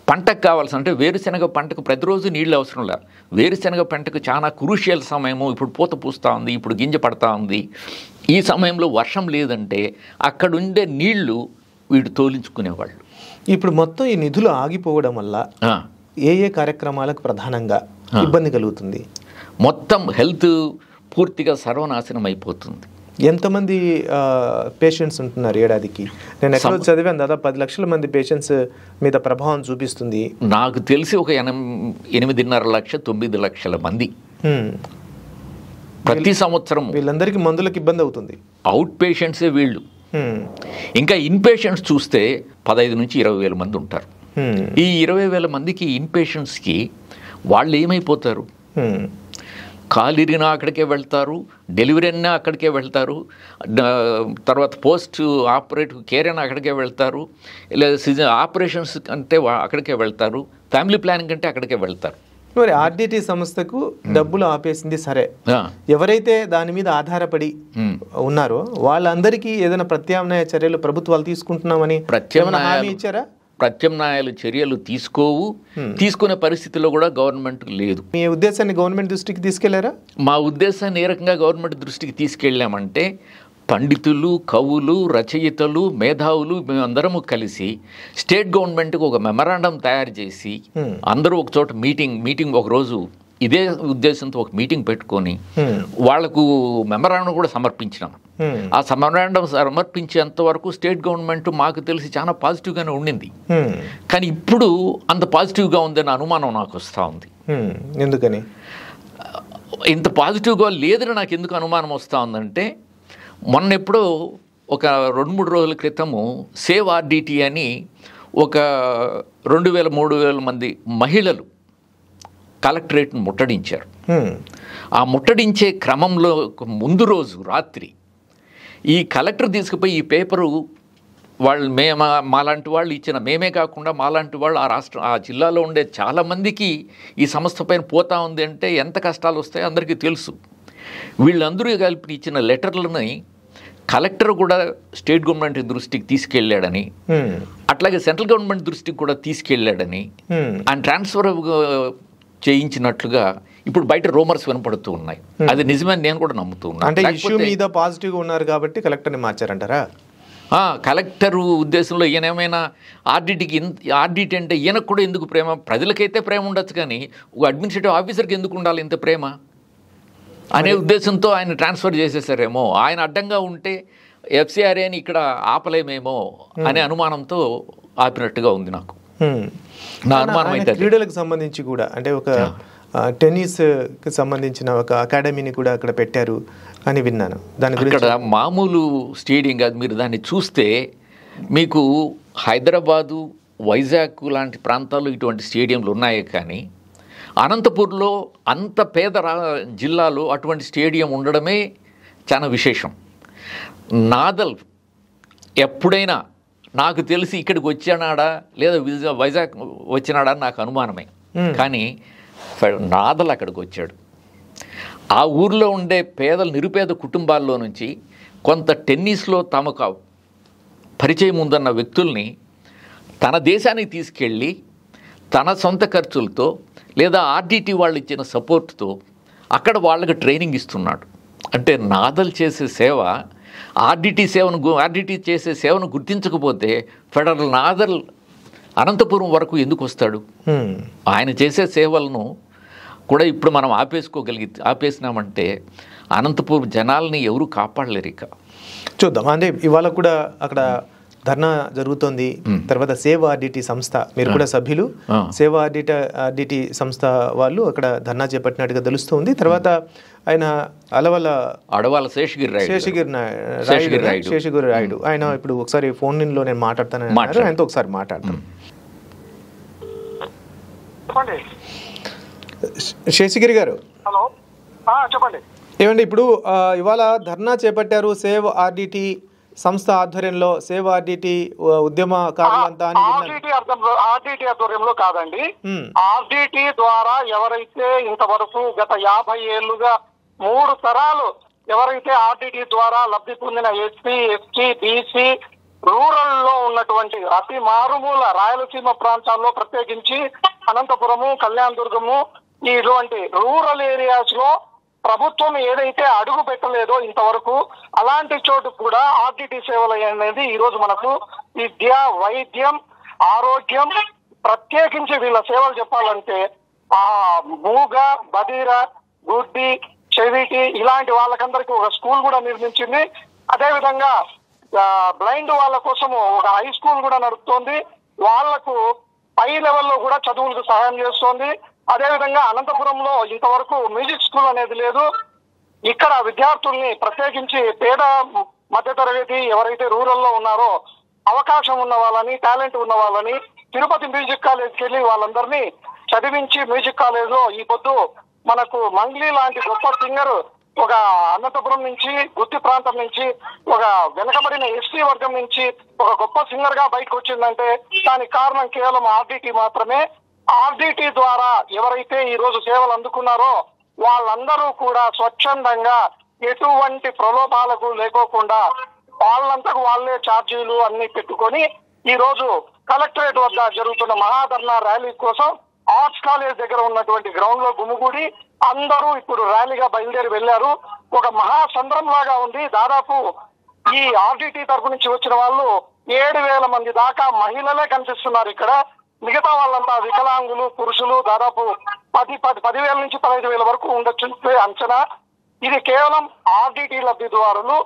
పంటకు కావాల్సిన, అంటే వేరుశనగ పంటకు ప్రతిరోజు నీళ్ళు అవసరం లేదు. వేరుశనగ పంటకు చాలా క్రూషియల్ సమయము, ఇప్పుడు పూత పూస్తూ ఉంది, ఇప్పుడు గింజ పడతా ఉంది, ఈ సమయంలో వర్షం లేదంటే అక్కడుండే నీళ్లు వీడు తోలించుకునేవాళ్ళు. ఇప్పుడు మొత్తం ఈ నిధులు ఆగిపోవడం వల్ల ఏ కార్యక్రమాలకు ప్రధానంగా ఇబ్బంది కలుగుతుంది? మొత్తం హెల్త్ పూర్తిగా సర్వనాశనం అయిపోతుంది. ఎంతమంది పేషెంట్స్ ఉంటున్నారు ఏడాదికి? నేను ఎక్కడో చదివాను, దాదాపు 10 లక్షల మంది పేషెంట్స్ మీద ప్రభావం చూపిస్తుంది. నాకు తెలిసి ఒక 8.5 లక్ష 9 లక్షల మంది ప్రతి సంవత్సరం. వీళ్ళందరికీ మందులకు ఇబ్బంది అవుతుంది. అవుట్ పేషెంట్సే వీళ్ళు. ఇంకా ఇన్ పేషెంట్స్ చూస్తే 15 నుంచి 20,000 మంది ఉంటారు. ఈ 20,000 మందికి ఇన్ పేషెంట్స్కి వాళ్ళు ఏమైపోతారు? కాలిరినా అక్కడికే వెళ్తారు, డెలివరీ అయినా అక్కడికే వెళ్తారు, తర్వాత పోస్ట్ ఆపరేటివ్ కేర్ అయినా అక్కడికే వెళ్తారు, లేదా ఆపరేషన్స్ అంటే అక్కడికే వెళ్తారు, ఫ్యామిలీ ప్లానింగ్ అంటే అక్కడికే వెళ్తారు. మరి ఆర్డిటి సంస్థకు డబ్బులు ఆపేసింది సరే, ఎవరైతే దాని మీద ఆధారపడి ఉన్నారో వాళ్ళందరికీ ఏదైనా ప్రత్యామ్నాయ చర్యలు ప్రభుత్వాలు తీసుకుంటున్నామని హామీ ఇచ్చారా? ప్రత్యామ్నాయాలు చర్యలు తీసుకోవు, తీసుకునే పరిస్థితిలో కూడా గవర్నమెంట్ లేదు. మీ ఉద్దేశాన్ని గవర్నమెంట్ దృష్టికి తీసుకెళ్లారా? మా ఉద్దేశాన్ని ఏ రకంగా గవర్నమెంట్ దృష్టికి తీసుకెళ్ళామంటే, పండితులు, కవులు, రచయితలు, మేధావులు మేమందరము కలిసి స్టేట్ గవర్నమెంట్కి ఒక మెమరాండం తయారు చేసి అందరూ ఒక చోట మీటింగ్ ఒకరోజు ఇదే ఉద్దేశంతో ఒక మీటింగ్ పెట్టుకొని వాళ్లకు మెమరాండం కూడా సమర్పించినాం. ఆ మెమరాండం సమర్పించేంత వరకు స్టేట్ గవర్నమెంట్ మాకు తెలిసి చాలా పాజిటివ్గానే ఉండింది. కానీ ఇప్పుడు అంత పాజిటివ్గా ఉందన్న అనుమానం నాకు వస్తూ ఉంది. ఎందుకని ఇంత పాజిటివ్గా లేదని నాకు ఎందుకు అనుమానం వస్తూ ఉందంటే, మొన్న ఎప్పుడో ఒక 2-3 రోజుల క్రితము సేవ్ ఆర్డిటి అని ఒక 2,000-3,000 మంది మహిళలు కలెక్టరేట్ను ముట్టడించారు. ఆ ముట్టడించే క్రమంలో ముందు రోజు రాత్రి ఈ కలెక్టర్ తీసుకుపోయి ఈ పేపరు వాళ్ళు మాలాంటి వాళ్ళు ఇచ్చిన, మేమే కాకుండా మాలాంటి వాళ్ళు ఆ జిల్లాలో ఉండే చాలామందికి ఈ సంస్థ పైన పోతా ఉంది అంటే ఎంత కష్టాలు వస్తాయో అందరికీ తెలుసు. వీళ్ళందరూ కలిపి ఇచ్చిన లెటర్లని కలెక్టర్ కూడా స్టేట్ గవర్నమెంట్ దృష్టికి తీసుకెళ్ళాడని, అట్లాగే సెంట్రల్ గవర్నమెంట్ దృష్టికి కూడా తీసుకెళ్ళాడని, ఆయన ట్రాన్స్ఫర్ చేయించినట్లుగా ఇప్పుడు బయట రూమర్స్ వినపడుతూ ఉన్నాయి. అది నిజమని నేను కూడా నమ్ముతూ ఉన్నాను. అంటే ఇష్యూ మీద పాజిటివ్గా ఉన్నారు కాబట్టి కలెక్టర్ని మార్చారంటారా? కలెక్టర్ ఉద్దేశంలో ఈయనేమైనా ఆర్డిటి అంటే ఈయనకు కూడా ఎందుకు ప్రేమ? ప్రజలకైతే ప్రేమ ఉండొచ్చు, కానీ ఒక అడ్మినిస్ట్రేటివ్ ఆఫీసర్కి ఎందుకు ఉండాలి ఇంత ప్రేమ అనే ఉద్దేశంతో ఆయన ట్రాన్స్ఫర్ చేసేసారేమో. ఆయన అడ్డంగా ఉంటే ఎఫ్సిఆర్ఏని ఇక్కడ ఆపలేమేమో అనే అనుమానంతో ఆపినట్టుగా ఉంది నాకు. నా అనుమానం అయితే క్రీడలకు సంబంధించి కూడా, అంటే ఒక టెన్నిస్కి సంబంధించిన ఒక అకాడమీని కూడా అక్కడ పెట్టారు అని విన్నాను. దాని గురించి అక్కడ మామూలు స్టేడియం కాదు. మీరు దాన్ని చూస్తే మీకు హైదరాబాదు, వైజాగ్ లాంటి ప్రాంతాల్లో ఇటువంటి స్టేడియంలు ఉన్నాయే, కానీ అనంతపూర్లో అంత పేద జిల్లాలో అటువంటి స్టేడియం ఉండడమే చాలా విశేషం. నాదల్ ఎప్పుడైనా నాకు తెలిసి ఇక్కడికి వచ్చానాడా లేదా వైజాగ్ వచ్చినాడా నాకు అనుమానమే, కానీ నాదల్ అక్కడికి వచ్చాడు. ఆ ఊర్లో ఉండే నిరుపేద కుటుంబాల్లో నుంచి కొంత టెన్నిస్లో తమకు పరిచయం ఉందన్న వ్యక్తుల్ని తన దేశానికి తీసుకెళ్ళి తన సొంత ఖర్చులతో లేదా ఆర్డిటి వాళ్ళు ఇచ్చిన సపోర్ట్తో అక్కడ వాళ్ళకి ట్రైనింగ్ ఇస్తున్నాడు. అంటే నాదల్ చేసే సేవ, ఆర్డిటి చేసే సేవను గుర్తించకపోతే ఫెడరల్ నాదల్ అనంతపురం వరకు ఎందుకు వస్తాడు? ఆయన చేసే సేవలను కూడా ఇప్పుడు మనం ఆపేసినామంటే అనంతపురం జనాల్ని ఎవరు కాపాడలేరు. ఇక చూద్దాం. అంటే ఇవాళ కూడా అక్కడ ధర్నా జరుగుతోంది. తర్వాత సేవ్ ఆర్డిటి సంస్థ, మీరు కూడా సభ్యులు, సేవ్ ఆర్డిటి సంస్థ వాళ్ళు అక్కడ ధర్నా చేపట్టినట్టుగా తెలుస్తుంది. తర్వాత ఆయన అడవాల శేషగిరి రాయుడు ఆయన ఇప్పుడు ఒకసారి ఫోన్ లో నేను మాట్లాడతాను, ఆయనతో ఒకసారి మాట్లాడతాను. శేషగిరి గారు, హలో, చెప్పండి. ఏమండి, ఇప్పుడు ఇవాళ ధర్నా చేపట్టారు సేవ్ ఆర్డిటి సంస్థ ఆధ్వర్యంలో, సేవ్ ఆర్డిటి ఉద్యమకారులంతా ఆర్డిటి ఆధ్వర్యంలో కాదండి. ఆర్డిటి ద్వారా ఎవరైతే ఇంతవరకు గత 50 ఏళ్లుగా 3 తరాలు ఎవరైతే ఆర్డిటి ద్వారా లబ్ధి పొందిన ఎస్సీ, ఎస్టీ, బీసీ, రూరల్ లో ఉన్నటువంటి అతి మారుమూల రాయలసీమ ప్రాంతాల్లో, ప్రత్యేకించి అనంతపురము, కళ్యాణదుర్గము, ఇటువంటి రూరల్ ఏరియాస్ లో ప్రభుత్వం ఏదైతే అడుగు పెట్టలేదో ఇంతవరకు, అలాంటి చోటు కూడా ఆర్డిటి సేవలు అనేది ఈ రోజు మనకు విద్య, వైద్యం, ఆరోగ్యం, ప్రత్యేకించి వీళ్ళ సేవలు చెప్పాలంటే ఆ మూగ, బదిర, గుడ్డి, చెవిటి ఇలాంటి వాళ్ళకందరికీ ఒక స్కూల్ కూడా నిర్మించింది. అదేవిధంగా బ్లైండ్ వాళ్ళ కోసము ఒక హై స్కూల్ కూడా నడుపుతోంది. వాళ్లకు పై లెవెల్లో కూడా చదువులకు సహాయం చేస్తోంది. అదేవిధంగా అనంతపురంలో ఇంతవరకు మ్యూజిక్ స్కూల్ అనేది లేదు. ఇక్కడ విద్యార్థుల్ని ప్రత్యేకించి పేద మధ్యతరగతి ఎవరైతే రూరల్లో ఉన్నారో అవకాశం ఉన్న వాళ్ళని, టాలెంట్ ఉన్న వాళ్ళని తిరుపతి మ్యూజిక్ కాలేజ్కి వెళ్ళి వాళ్ళందరినీ చదివించి మ్యూజిక్ కాలేజ్ లో ఈ పొద్దు మనకు మంగ్లీ లాంటి గొప్ప సింగర్ ఒక అనంతపురం నుంచి, గుత్తి ప్రాంతం నుంచి, ఒక వెనకబడిన ఎస్టీ వర్గం నుంచి ఒక గొప్ప సింగర్ గా బయటకు వచ్చిందంటే దానికి కారణం కేవలం ఆర్డిటి మాత్రమే. ఆర్డిటి ద్వారా ఎవరైతే ఈ రోజు సేవలు అందుకున్నారో వాళ్ళందరూ కూడా స్వచ్ఛందంగా ఎటువంటి ప్రలోభాలకు లేకోకుండా వాళ్ళంతకు వాళ్ళే ఛార్జీలు అన్ని పెట్టుకొని ఈ రోజు కలెక్టరేట్ వద్ద జరుగుతున్న మహాధర్నా ర్యాలీ కోసం ఆర్ట్స్ కాలేజ్ దగ్గర ఉన్నటువంటి గ్రౌండ్ లో గుమిగూడి అందరూ ఇప్పుడు ర్యాలీగా బయలుదేరి వెళ్లారు. ఒక మహాసంద్రం లాగా ఉంది. దాదాపు ఈ ఆర్డిటి తరపు నుంచి వచ్చిన వాళ్ళు 7,000 మంది దాకా మహిళలే కనిపిస్తున్నారు ఇక్కడ. మిగతా వాళ్ళంతా వికలాంగులు, పురుషులు దాదాపు 10,000 నుంచి 15,000 వరకు ఉండొచ్చు అంచనా. ఇది కేవలం ఆర్డిటి లబ్ధిదారులు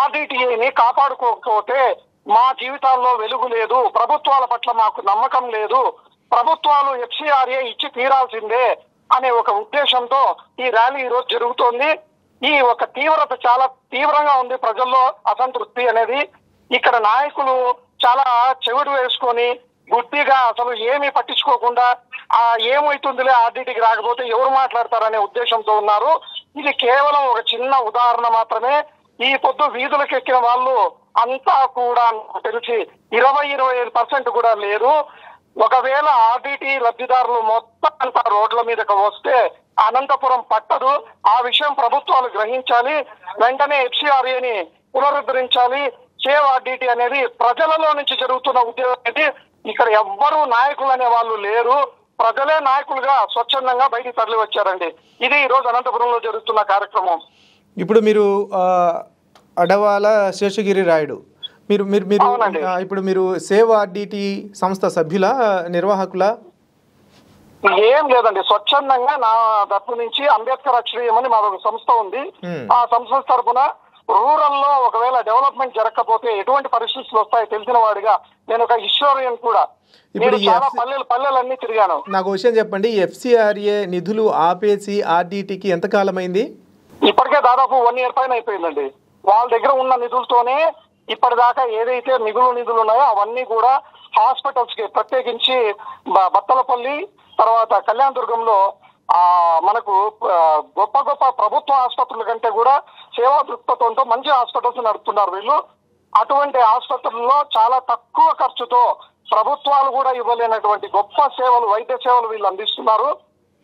ఆర్డిటిని కాపాడుకోకపోతే మా జీవితాల్లో వెలుగు లేదు, ప్రభుత్వాల పట్ల మాకు నమ్మకం లేదు, ప్రభుత్వాలు FCRA ఇచ్చి తీరాల్సిందే అనే ఒక ఉద్దేశంతో ఈ ర్యాలీ ఈ రోజు జరుగుతోంది. ఈ ఒక తీవ్రత చాలా తీవ్రంగా ఉంది. ప్రజల్లో అసంతృప్తి అనేది. ఇక్కడ నాయకులు చాలా చెవిడు వేసుకొని గుడ్డిగా అసలు ఏమీ పట్టించుకోకుండా ఏమవుతుందిలే ఆర్డిటికి రాకపోతే ఎవరు మాట్లాడతారనే ఉద్దేశంతో ఉన్నారు. ఇది కేవలం ఒక చిన్న ఉదాహరణ మాత్రమే. ఈ పొద్దు వీధులకు ఎక్కిన వాళ్ళు అంతా కూడా తెలిసి 20-25% కూడా లేరు. ఒకవేళ ఆర్డిటి లబ్ధిదారులు మొత్తం అంతా రోడ్ల మీదకి వస్తే అనంతపురం పట్టదు. ఆ విషయం ప్రభుత్వాలు గ్రహించాలి. వెంటనే FCRAని పునరుద్ధరించాలి. సేవ్ ఆర్డిటి అనేది ప్రజలలో నుంచి జరుగుతున్న ఉద్యోగం అనేది. ఇక్కడ ఎవ్వరూ నాయకులు అనే వాళ్ళు లేరు. ప్రజలే నాయకులుగా స్వచ్ఛందంగా బయటికి తరలి వచ్చారండి. ఇది ఈ రోజు అనంతపురంలో జరుగుతున్న కార్యక్రమం. ఇప్పుడు మీరు అడవాల శేషగిరి రాయుడు, మీరు మీరు మీరు ఇప్పుడు మీరు సేవ్ ఆర్డిటి సంస్థ సభ్యుల, నిర్వాహకుల? ఏం లేదండి, స్వచ్ఛందంగా నా తరపు నుంచి అంబేద్కర్ అక్షరీయం అని మాకు సంస్థ ఉంది. ఆ సంస్థ తరపున రూరల్లో ఒకవేళ డెవలప్మెంట్ జరగకపోతే ఎటువంటి పరిస్థితులు వస్తాయో తెలిసిన వాడిగా నేను ఒక హిస్టోరియన్ కూడా. ఇప్పుడు చాలా పల్లెలన్నీ తిరిగాను. నాకు విషయం చెప్పండి, FCRA నిధులు ఆపేసి ఆర్డిటికి ఎంత కాలం అయింది? ఇప్పటికే దాదాపు 1 year పైన అయిపోయిందండి. వాళ్ళ దగ్గర ఉన్న నిధులతోనే ఇప్పటిదాకా ఏదైతే మిగులు నిధులు ఉన్నాయో అవన్నీ కూడా హాస్పిటల్స్ కి, ప్రత్యేకించి బత్తలపల్లి తర్వాత కళ్యాణదుర్గంలో మనకు గొప్ప గొప్ప ప్రభుత్వ ఆసుపత్రుల కంటే కూడా సేవా దృక్పథంతో మంచి హాస్పిటల్స్ నడుపుతున్నారు వీళ్ళు. అటువంటి ఆసుపత్రుల్లో చాలా తక్కువ ఖర్చుతో ప్రభుత్వాలు కూడా ఇవ్వలేనటువంటి గొప్ప సేవలు, వైద్య సేవలు వీళ్ళు అందిస్తున్నారు.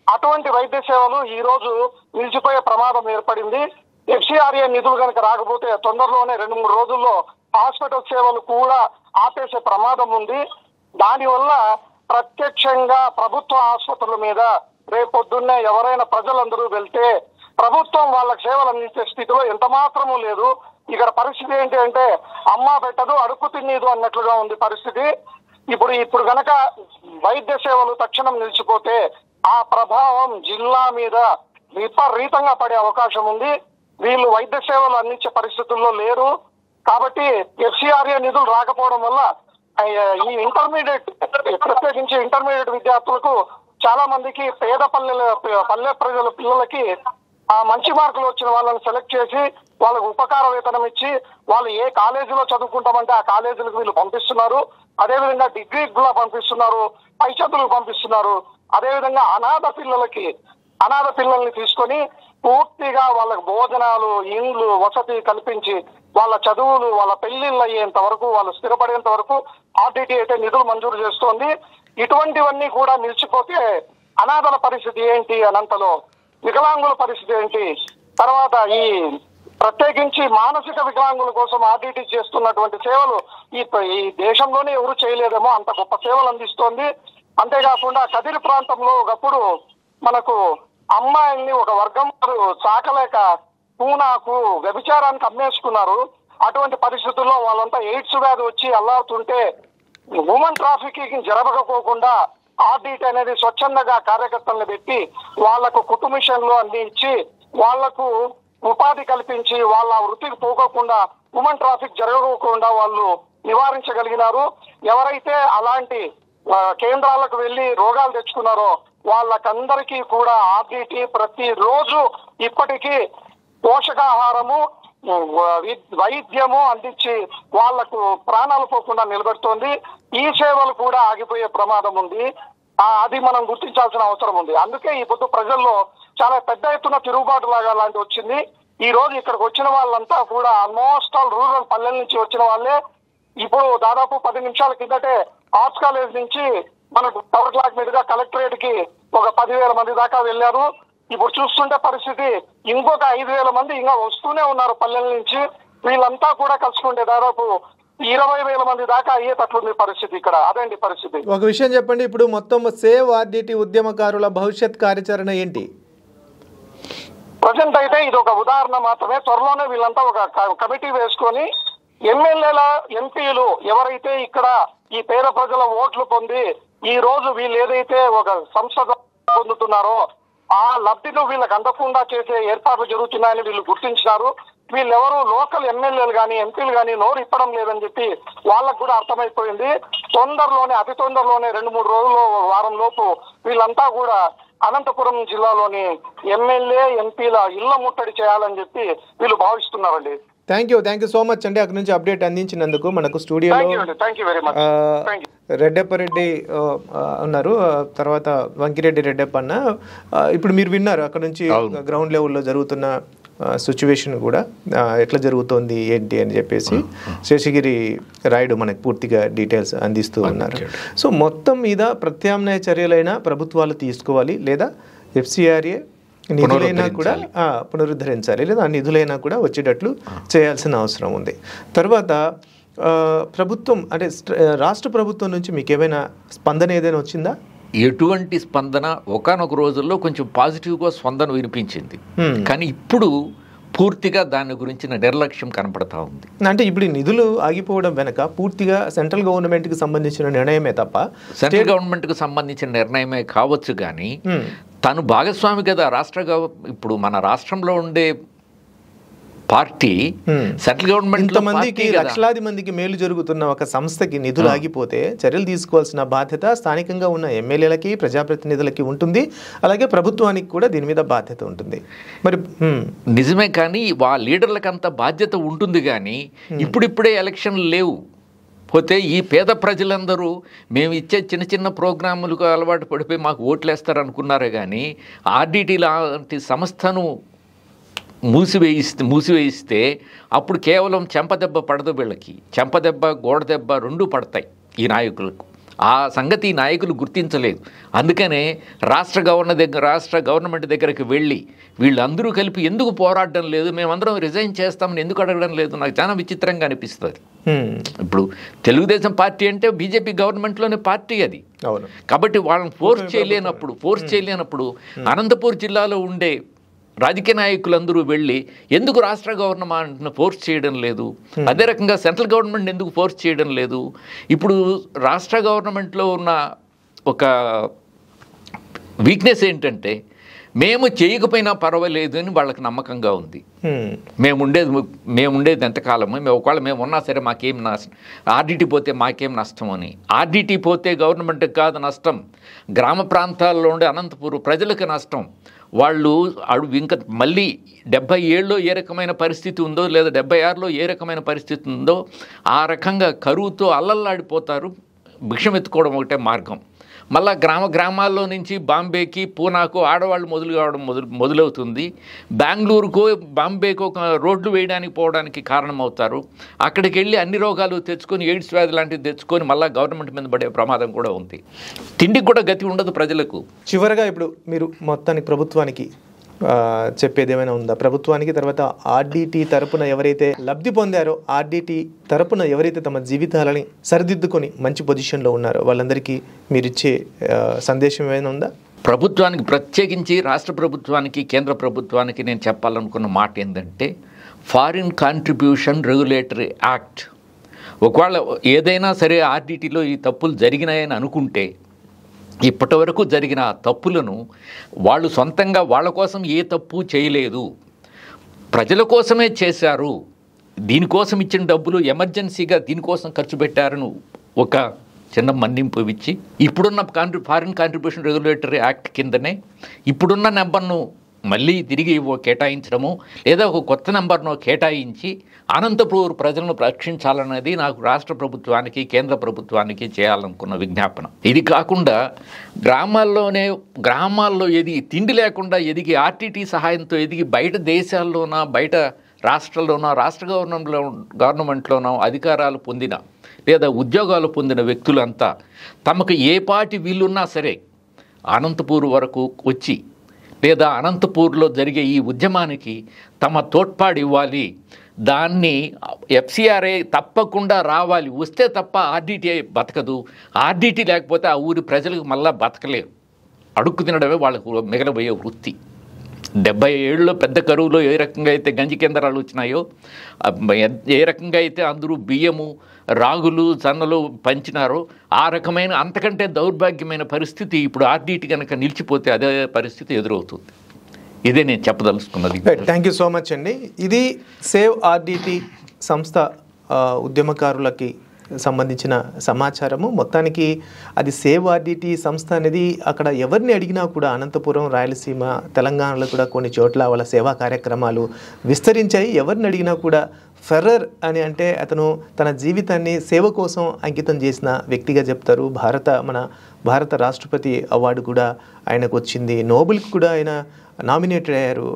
అటువంటి వైద్య సేవలు ఈ రోజు నిలిచిపోయే ప్రమాదం ఏర్పడింది. FCRA నిధులు కనుక రాకపోతే తొందరలోనే 2-3 రోజుల్లో హాస్పిటల్ సేవలు కూడా ఆపేసే ప్రమాదం ఉంది. దానివల్ల ప్రత్యక్షంగా ప్రభుత్వ ఆసుపత్రుల మీద రేపొద్దున్నే ఎవరైనా ప్రజలందరూ వెళ్తే ప్రభుత్వం వాళ్ళకి సేవలు అందించే స్థితిలో ఎంత మాత్రమూ లేదు. ఇక్కడ పరిస్థితి ఏంటి అంటే అమ్మ పెట్టదు అడుక్కు తినేదు అన్నట్లుగా ఉంది పరిస్థితి. ఇప్పుడు గనక వైద్య సేవలు తక్షణం నిలిచిపోతే ఆ ప్రభావం జిల్లా మీద విపరీతంగా పడే అవకాశం ఉంది. వీళ్ళు వైద్య సేవలు అందించే పరిస్థితుల్లో లేరు. కాబట్టి FCRA నిధులు రాకపోవడం వల్ల ఈ ప్రత్యేకించి ఇంటర్మీడియట్ విద్యార్థులకు చాలా మందికి పేద పల్లె ప్రజల పిల్లలకి మంచి మార్కులు వచ్చిన వాళ్ళని సెలెక్ట్ చేసి వాళ్ళకు ఉపకార వేతనం ఇచ్చి వాళ్ళు ఏ కాలేజీలో చదువుకుంటామంటే ఆ కాలేజీలకు వీళ్ళు పంపిస్తున్నారు. అదేవిధంగా డిగ్రీకి కూడా పంపిస్తున్నారు, పై చదువులకు పంపిస్తున్నారు. అదేవిధంగా అనాథ పిల్లల్ని తీసుకొని పూర్తిగా వాళ్ళకు భోజనాలు, ఇండ్లు, వసతి కల్పించి వాళ్ళ చదువులు, వాళ్ళ పెళ్లిళ్ళు అయ్యేంత వరకు, వాళ్ళు స్థిరపడేంత వరకు ఆర్డిటి అయితే నిధులు మంజూరు చేస్తోంది. ఇటువంటివన్నీ కూడా నిలిచిపోతే అనాథల పరిస్థితి ఏంటి, అనంతలో వికలాంగుల పరిస్థితి ఏంటి, తర్వాత ఈ ప్రత్యేకించి మానసిక వికలాంగుల కోసం ఆర్డిటి చేస్తున్నటువంటి సేవలు ఈ దేశంలోనే ఎవరు చేయలేదేమో అంత గొప్ప సేవలు అందిస్తోంది. అంతేకాకుండా కదిరి ప్రాంతంలో ఒకప్పుడు మనకు అమ్మాయిల్ని ఒక వర్గం సాకలేక పూనాకు వ్యభిచారానికి అమ్మేసుకున్నారు. అటువంటి పరిస్థితుల్లో వాళ్ళంతా ఎయిడ్స్ వ్యాధి వచ్చి అల్లాడుతుంటే ఉమెన్ ట్రాఫికింగ్ జరగకపోకుండా ఆర్డిటి అనేది స్వచ్ఛందంగా కార్యకర్తలను పెట్టి వాళ్లకు కుటుంబిషన్లు అన్ని ఇచ్చి వాళ్లకు ఉపాధి కల్పించి వాళ్ళ వృత్తికి పోకోకుండా ఉమెన్ ట్రాఫిక్ జరగకుండా వాళ్ళు నివారించగలిగినారు. ఎవరైతే అలాంటి కేంద్రాలకు వెళ్లి రోగాలు తెచ్చుకున్నారో వాళ్ళకందరికీ కూడా ఆర్డిటి ప్రతిరోజు ఇప్పటికీ పోషకాహారము వైద్యము అందించి వాళ్లకు ప్రాణాలు పోకుండా నిలబెడుతోంది. ఈ సేవలు కూడా ఆగిపోయే ప్రమాదం ఉంది. అది మనం గుర్తించాల్సిన అవసరం ఉంది. అందుకే ఈ పొద్దు ప్రజల్లో చాలా పెద్ద ఎత్తున తిరుగుబాటు లాగా లాంటి వచ్చింది. ఈ రోజు ఇక్కడికి వచ్చిన వాళ్ళంతా కూడా ఆల్మోస్ట్ ఆల్ రూరల్ పల్లెల నుంచి వచ్చిన వాళ్ళే. ఇప్పుడు దాదాపు 10 నిమిషాల కిందటే ఆర్ట్స్ కాలేజ్ నుంచి మనకు టవర్ క్లాక్ మీదుగా కలెక్టరేట్ కి ఒక 10,000 మంది దాకా వెళ్లారు. ఇప్పుడు చూస్తుంటే పరిస్థితి ఇంకొక 5,000 మంది ఇంకా వస్తూనే ఉన్నారు పల్లెల నుంచి. వీళ్ళంతా కూడా కలుసుకుంటే దాదాపు 20,000 మంది దాకా అయ్యేటట్లుంది పరిస్థితి ఇక్కడ. అదేంటి పరిస్థితి. ఒక విషయం చెప్పండి, ఇప్పుడు మొత్తం సేవ్ ఆర్డిటి ఉద్యమకారుల భవిష్యత్ కార్యాచరణ ఏంటి? ప్రజెంట్ అయితే ఇది ఒక ఉదాహరణ మాత్రమే. త్వరలోనే వీళ్ళంతా ఒక కమిటీ వేసుకొని ఎమ్మెల్యేల ఎంపీలు ఎవరైతే ఇక్కడ ఈ పేద ప్రజల ఓట్లు పొంది ఈ రోజు వీళ్ళు ఏదైతే ఒక సంస్థ పొందుతున్నారో ఆ లబ్ధిను వీళ్ళకి అందకుండా చేసే ఏర్పాట్లు జరుగుతున్నాయని వీళ్ళు గుర్తించినారు. వీళ్ళెవరు లోకల్ ఎమ్మెల్యేలు కానీ ఎంపీలు కానీ నోరు ఇప్పడం లేదని చెప్పి వాళ్ళకు కూడా అర్థమైపోయింది. తొందరలోనే అతి తొందరలోనే 2-3 రోజుల్లో వారం లోపు వీళ్ళంతా కూడా అనంతపురం జిల్లాలోని ఎమ్మెల్యే ఎంపీల ఇళ్ల ముట్టడి చేయాలని చెప్పి వీళ్ళు భావిస్తున్నారండి. థ్యాంక్ యూ సో మచ్ అండి అక్కడ నుంచి అప్డేట్ అందించినందుకు. మనకు స్టూడియోలో రెడ్డప్పరెడ్డి ఉన్నారు, తర్వాత వంకిరెడ్డి రెడ్డప్ప అన్న. ఇప్పుడు మీరు విన్నారు అక్కడ నుంచి గ్రౌండ్ లెవెల్లో జరుగుతున్న సిచ్యువేషన్ కూడా ఎట్లా జరుగుతోంది ఏంటి అని చెప్పేసి శేషగిరి రాయుడు మనకు పూర్తిగా డీటెయిల్స్ అందిస్తూ ఉన్నారు. సో మొత్తం మీద ప్రత్యామ్నాయ చర్యలైనా ప్రభుత్వాలు తీసుకోవాలి, లేదా FCRA నిధులైనా కూడా పునరుద్ధరించాలి, లేదా ఆ నిధులైనా కూడా వచ్చేటట్లు చేయాల్సిన అవసరం ఉంది. తర్వాత ప్రభుత్వం అంటే రాష్ట్ర ప్రభుత్వం నుంచి మీకు ఏమైనా స్పందన ఏదైనా వచ్చిందా? ఎటువంటి స్పందన ఒకానొక రోజుల్లో కొంచెం పాజిటివ్గా స్పందన వినిపించింది, కానీ ఇప్పుడు పూర్తిగా దాని గురించిన నిర్లక్ష్యం కనపడతా ఉంది. అంటే ఇప్పుడు నిధులు ఆగిపోవడం వెనక పూర్తిగా సెంట్రల్ గవర్నమెంట్కి సంబంధించిన నిర్ణయమే తప్ప, సెంట్రల్ గవర్నమెంట్కి సంబంధించిన నిర్ణయమే కావచ్చు, కానీ తను భాగస్వామి కదా ఇప్పుడు మన రాష్ట్రంలో ఉండే పార్టీ సెంట్రల్ గవర్నమెంట్. ఇంతమందికి లక్షలాది మందికి మేలు జరుగుతున్న ఒక సంస్థకి నిధులు ఆగిపోతే చర్యలు తీసుకోవాల్సిన బాధ్యత స్థానికంగా ఉన్న ఎమ్మెల్యేలకి ప్రజాప్రతినిధులకి ఉంటుంది, అలాగే ప్రభుత్వానికి కూడా దీని మీద బాధ్యత ఉంటుంది. మరి నిజమే, కానీ లీడర్లకు అంత బాధ్యత ఉంటుంది, కానీ ఇప్పుడిప్పుడే ఎలక్షన్లు లేవు. పోతే ఈ పేద ప్రజలందరూ మేము ఇచ్చే చిన్న చిన్న ప్రోగ్రాములకు అలవాటు పడిపోయి మాకు ఓట్లేస్తారు అనుకున్నారే, కానీ ఆర్డిటి లాంటి సంస్థను మూసివేయిస్తే అప్పుడు కేవలం చెంపదెబ్బ పడదు. వీళ్ళకి చెంపదెబ్బ గోడ దెబ్బ 2 పడతాయి ఈ నాయకులకు. ఆ సంగతి ఈ నాయకులు గుర్తించలేదు. అందుకనే రాష్ట్ర గవర్నమెంట్ దగ్గరికి వెళ్ళి వీళ్ళందరూ కలిపి ఎందుకు పోరాడడం లేదు, మేమందరం రిజైన్ చేస్తామని ఎందుకు అడగడం లేదు, నాకు చాలా విచిత్రంగా అనిపిస్తుంది. ఇప్పుడు తెలుగుదేశం పార్టీ అంటే బీజేపీ గవర్నమెంట్లోనే పార్టీ అది. కాబట్టి వాళ్ళని ఫోర్స్ చేయలేనప్పుడు అనంతపూర్ జిల్లాలో ఉండే రాజకీయ నాయకులందరూ వెళ్ళి ఎందుకు రాష్ట్ర గవర్నమెంట్ను ఫోర్స్ చేయడం లేదు, అదే రకంగా సెంట్రల్ గవర్నమెంట్ ఎందుకు ఫోర్స్ చేయడం లేదు. ఇప్పుడు రాష్ట్ర గవర్నమెంట్లో ఉన్న ఒక వీక్నెస్ ఏంటంటే మేము చేయకపోయినా పర్వాలేదు అని వాళ్ళకి నమ్మకంగా ఉంది. మేముండేది ఎంతకాలము, ఒకవేళ మేము ఉన్నా సరే మాకేం నష్టం, ఆర్డిటి పోతే మాకేం నష్టం అని. ఆర్డిటి పోతే గవర్నమెంట్కి కాదు నష్టం, గ్రామ ప్రాంతాల్లో ఉండే అనంతపూర్ ప్రజలకు నష్టం. వాళ్ళు ఇంకా మళ్ళీ 77లో ఏ రకమైన పరిస్థితి ఉందో, లేదా 76లో ఏ రకమైన పరిస్థితి ఉందో ఆ రకంగా కరువుతో అల్లల్లాడిపోతారు. భిక్షం ఎత్తుకోవడం ఒకటే మార్గం. మళ్ళా గ్రామాల్లో నుంచి బాంబేకి పూనాకు ఆడవాళ్ళు మొదలవుతుంది. బెంగళూరుకు బాంబేకు రోడ్లు వేయడానికి పోవడానికి కారణమవుతారు. అక్కడికి వెళ్ళి అన్ని రోగాలు తెచ్చుకొని ఎయిడ్స్ వ్యాధి లాంటివి తెచ్చుకొని మళ్ళీ గవర్నమెంట్ మీద పడే ప్రమాదం కూడా ఉంది. తిండికి కూడా గతి ఉండదు ప్రజలకు. చివరగా ఇప్పుడు మీరు మొత్తానికి ప్రభుత్వానికి చెప్పేది ఏమైనా ఉందా? ప్రభుత్వానికి, తర్వాత ఆర్డిటి తరపున ఎవరైతే లబ్ధి పొందారో, ఆర్డిటి తరపున ఎవరైతే తమ జీవితాలని సరిదిద్దుకొని మంచి పొజిషన్లో ఉన్నారో వాళ్ళందరికీ మీరిచ్చే సందేశం ఏమైనా ఉందా? ప్రభుత్వానికి, ప్రత్యేకించి రాష్ట్ర ప్రభుత్వానికి, కేంద్ర ప్రభుత్వానికి నేను చెప్పాలనుకున్న మాట ఏంటంటే, ఫారిన్ కాంట్రిబ్యూషన్ రెగ్యులేటరీ యాక్ట్, ఒకవేళ ఏదైనా సరే ఆర్డిటిలో ఈ తప్పులు జరిగినాయని అనుకుంటే ఇప్పటి వరకు జరిగిన తప్పులను వాళ్ళు సొంతంగా వాళ్ళ కోసం ఏ తప్పు చేయలేదు, ప్రజల కోసమే చేశారు, దీనికోసం ఇచ్చిన డబ్బులు ఎమర్జెన్సీగా దీనికోసం ఖర్చు పెట్టారని ఒక చిన్న మన్నింపు ఇచ్చి ఇప్పుడున్న ఫారిన్ కాంట్రిబ్యూషన్ రెగ్యులేటరీ యాక్ట్ కిందనే ఇప్పుడున్న నెంబర్ను మళ్ళీ తిరిగి కేటాయించడము లేదా ఒక కొత్త నెంబర్ను కేటాయించి అనంతపూర్ ప్రజలను రక్షించాలన్నది నాకు రాష్ట్ర ప్రభుత్వానికి కేంద్ర ప్రభుత్వానికి చేయాలనుకున్న విజ్ఞాపన. ఇది కాకుండా గ్రామాల్లో తిండి లేకుండా ఎదిగి ఆర్టీటీ సహాయంతో ఎదిగి బయట దేశాల్లోనా బయట రాష్ట్రాల్లోనో రాష్ట్ర గవర్నమెంట్లోనో అధికారాలు పొందిన లేదా ఉద్యోగాలు పొందిన వ్యక్తులంతా తమకు ఏ పాటి వీలున్నా సరే అనంతపూర్ వరకు వచ్చి లేదా అనంతపూర్లో జరిగే ఈ ఉద్యమానికి తమ తోడ్పాటు ఇవ్వాలి, దాన్ని ఎఫ్సిఆర్ఏ తప్పకుండా రావాలి, వస్తే తప్ప ఆర్డీటీ బతకదు, ఆర్డీటీ లేకపోతే ఆ ఊరి ప్రజలకు మళ్ళా బతకలేరు, అడుక్కు తినడమే వాళ్ళకు మిగలబోయే వృత్తి. 77లో పెద్ద కరువులో ఏ రకంగా అయితే గంజి కేంద్రాలు వచ్చినాయో, ఏ రకంగా అయితే అందరూ బియ్యము రాగులు సన్నలు పంచినారో ఆ రకమైన అంతకంటే దౌర్భాగ్యమైన పరిస్థితి ఇప్పుడు ఆర్డీటీ కనుక నిలిచిపోతే అదే పరిస్థితి ఎదురవుతుంది. ఇదే నేను చెప్పదలుచుకున్నది. థ్యాంక్ యూ సో మచ్ అండి. ఇది సేవ్ ఆర్డీటీ సంస్థ ఉద్యమకారులకి సంబంధించిన సమాచారము. మొత్తానికి అది సేవ్ ఆర్డీటీ సంస్థ అనేది అక్కడ ఎవరిని అడిగినా కూడా అనంతపురం, రాయలసీమ, తెలంగాణలో కూడా కొన్ని చోట్ల వాళ్ళ సేవా కార్యక్రమాలు విస్తరించాయి. ఎవరిని అడిగినా కూడా ఫెర్రర్ అని అంటే అతను తన జీవితాన్ని సేవ కోసం అంకితం చేసిన వ్యక్తిగా చెప్తారు. మన భారత రాష్ట్రపతి అవార్డు కూడా ఆయనకు వచ్చింది, నోబెల్కి కూడా ఆయన నామినేటెడ్ అయ్యారు.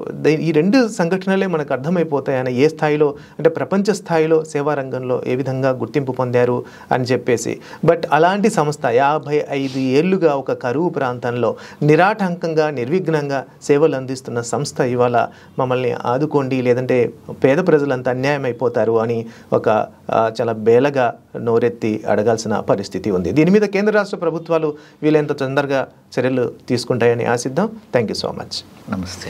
ఈ రెండు సంఘటనలే మనకు అర్థమైపోతాయి ఆయన ఏ స్థాయిలో అంటే ప్రపంచ స్థాయిలో సేవా రంగంలో ఏ విధంగా గుర్తింపు పొందారు అని చెప్పేసి. బట్ అలాంటి సంస్థ 55 ఏళ్లుగా ఒక కరువు ప్రాంతంలో నిరాటంకంగా నిర్విఘ్నంగా సేవలు అందిస్తున్న సంస్థ ఇవాళ మమ్మల్ని ఆదుకోండి లేదంటే పేద ప్రజలంతా అన్యాయం అయిపోతారు అని ఒక చాలా బేలగా నోరెత్తి అడగాల్సిన పరిస్థితి ఉంది. దీని మీద కేంద్ర రాష్ట్ర ప్రభుత్వాలు వీలైనంత తొందరగా చర్యలు తీసుకుంటాయని ఆశిద్దాం. Thank you so much. నమస్తే.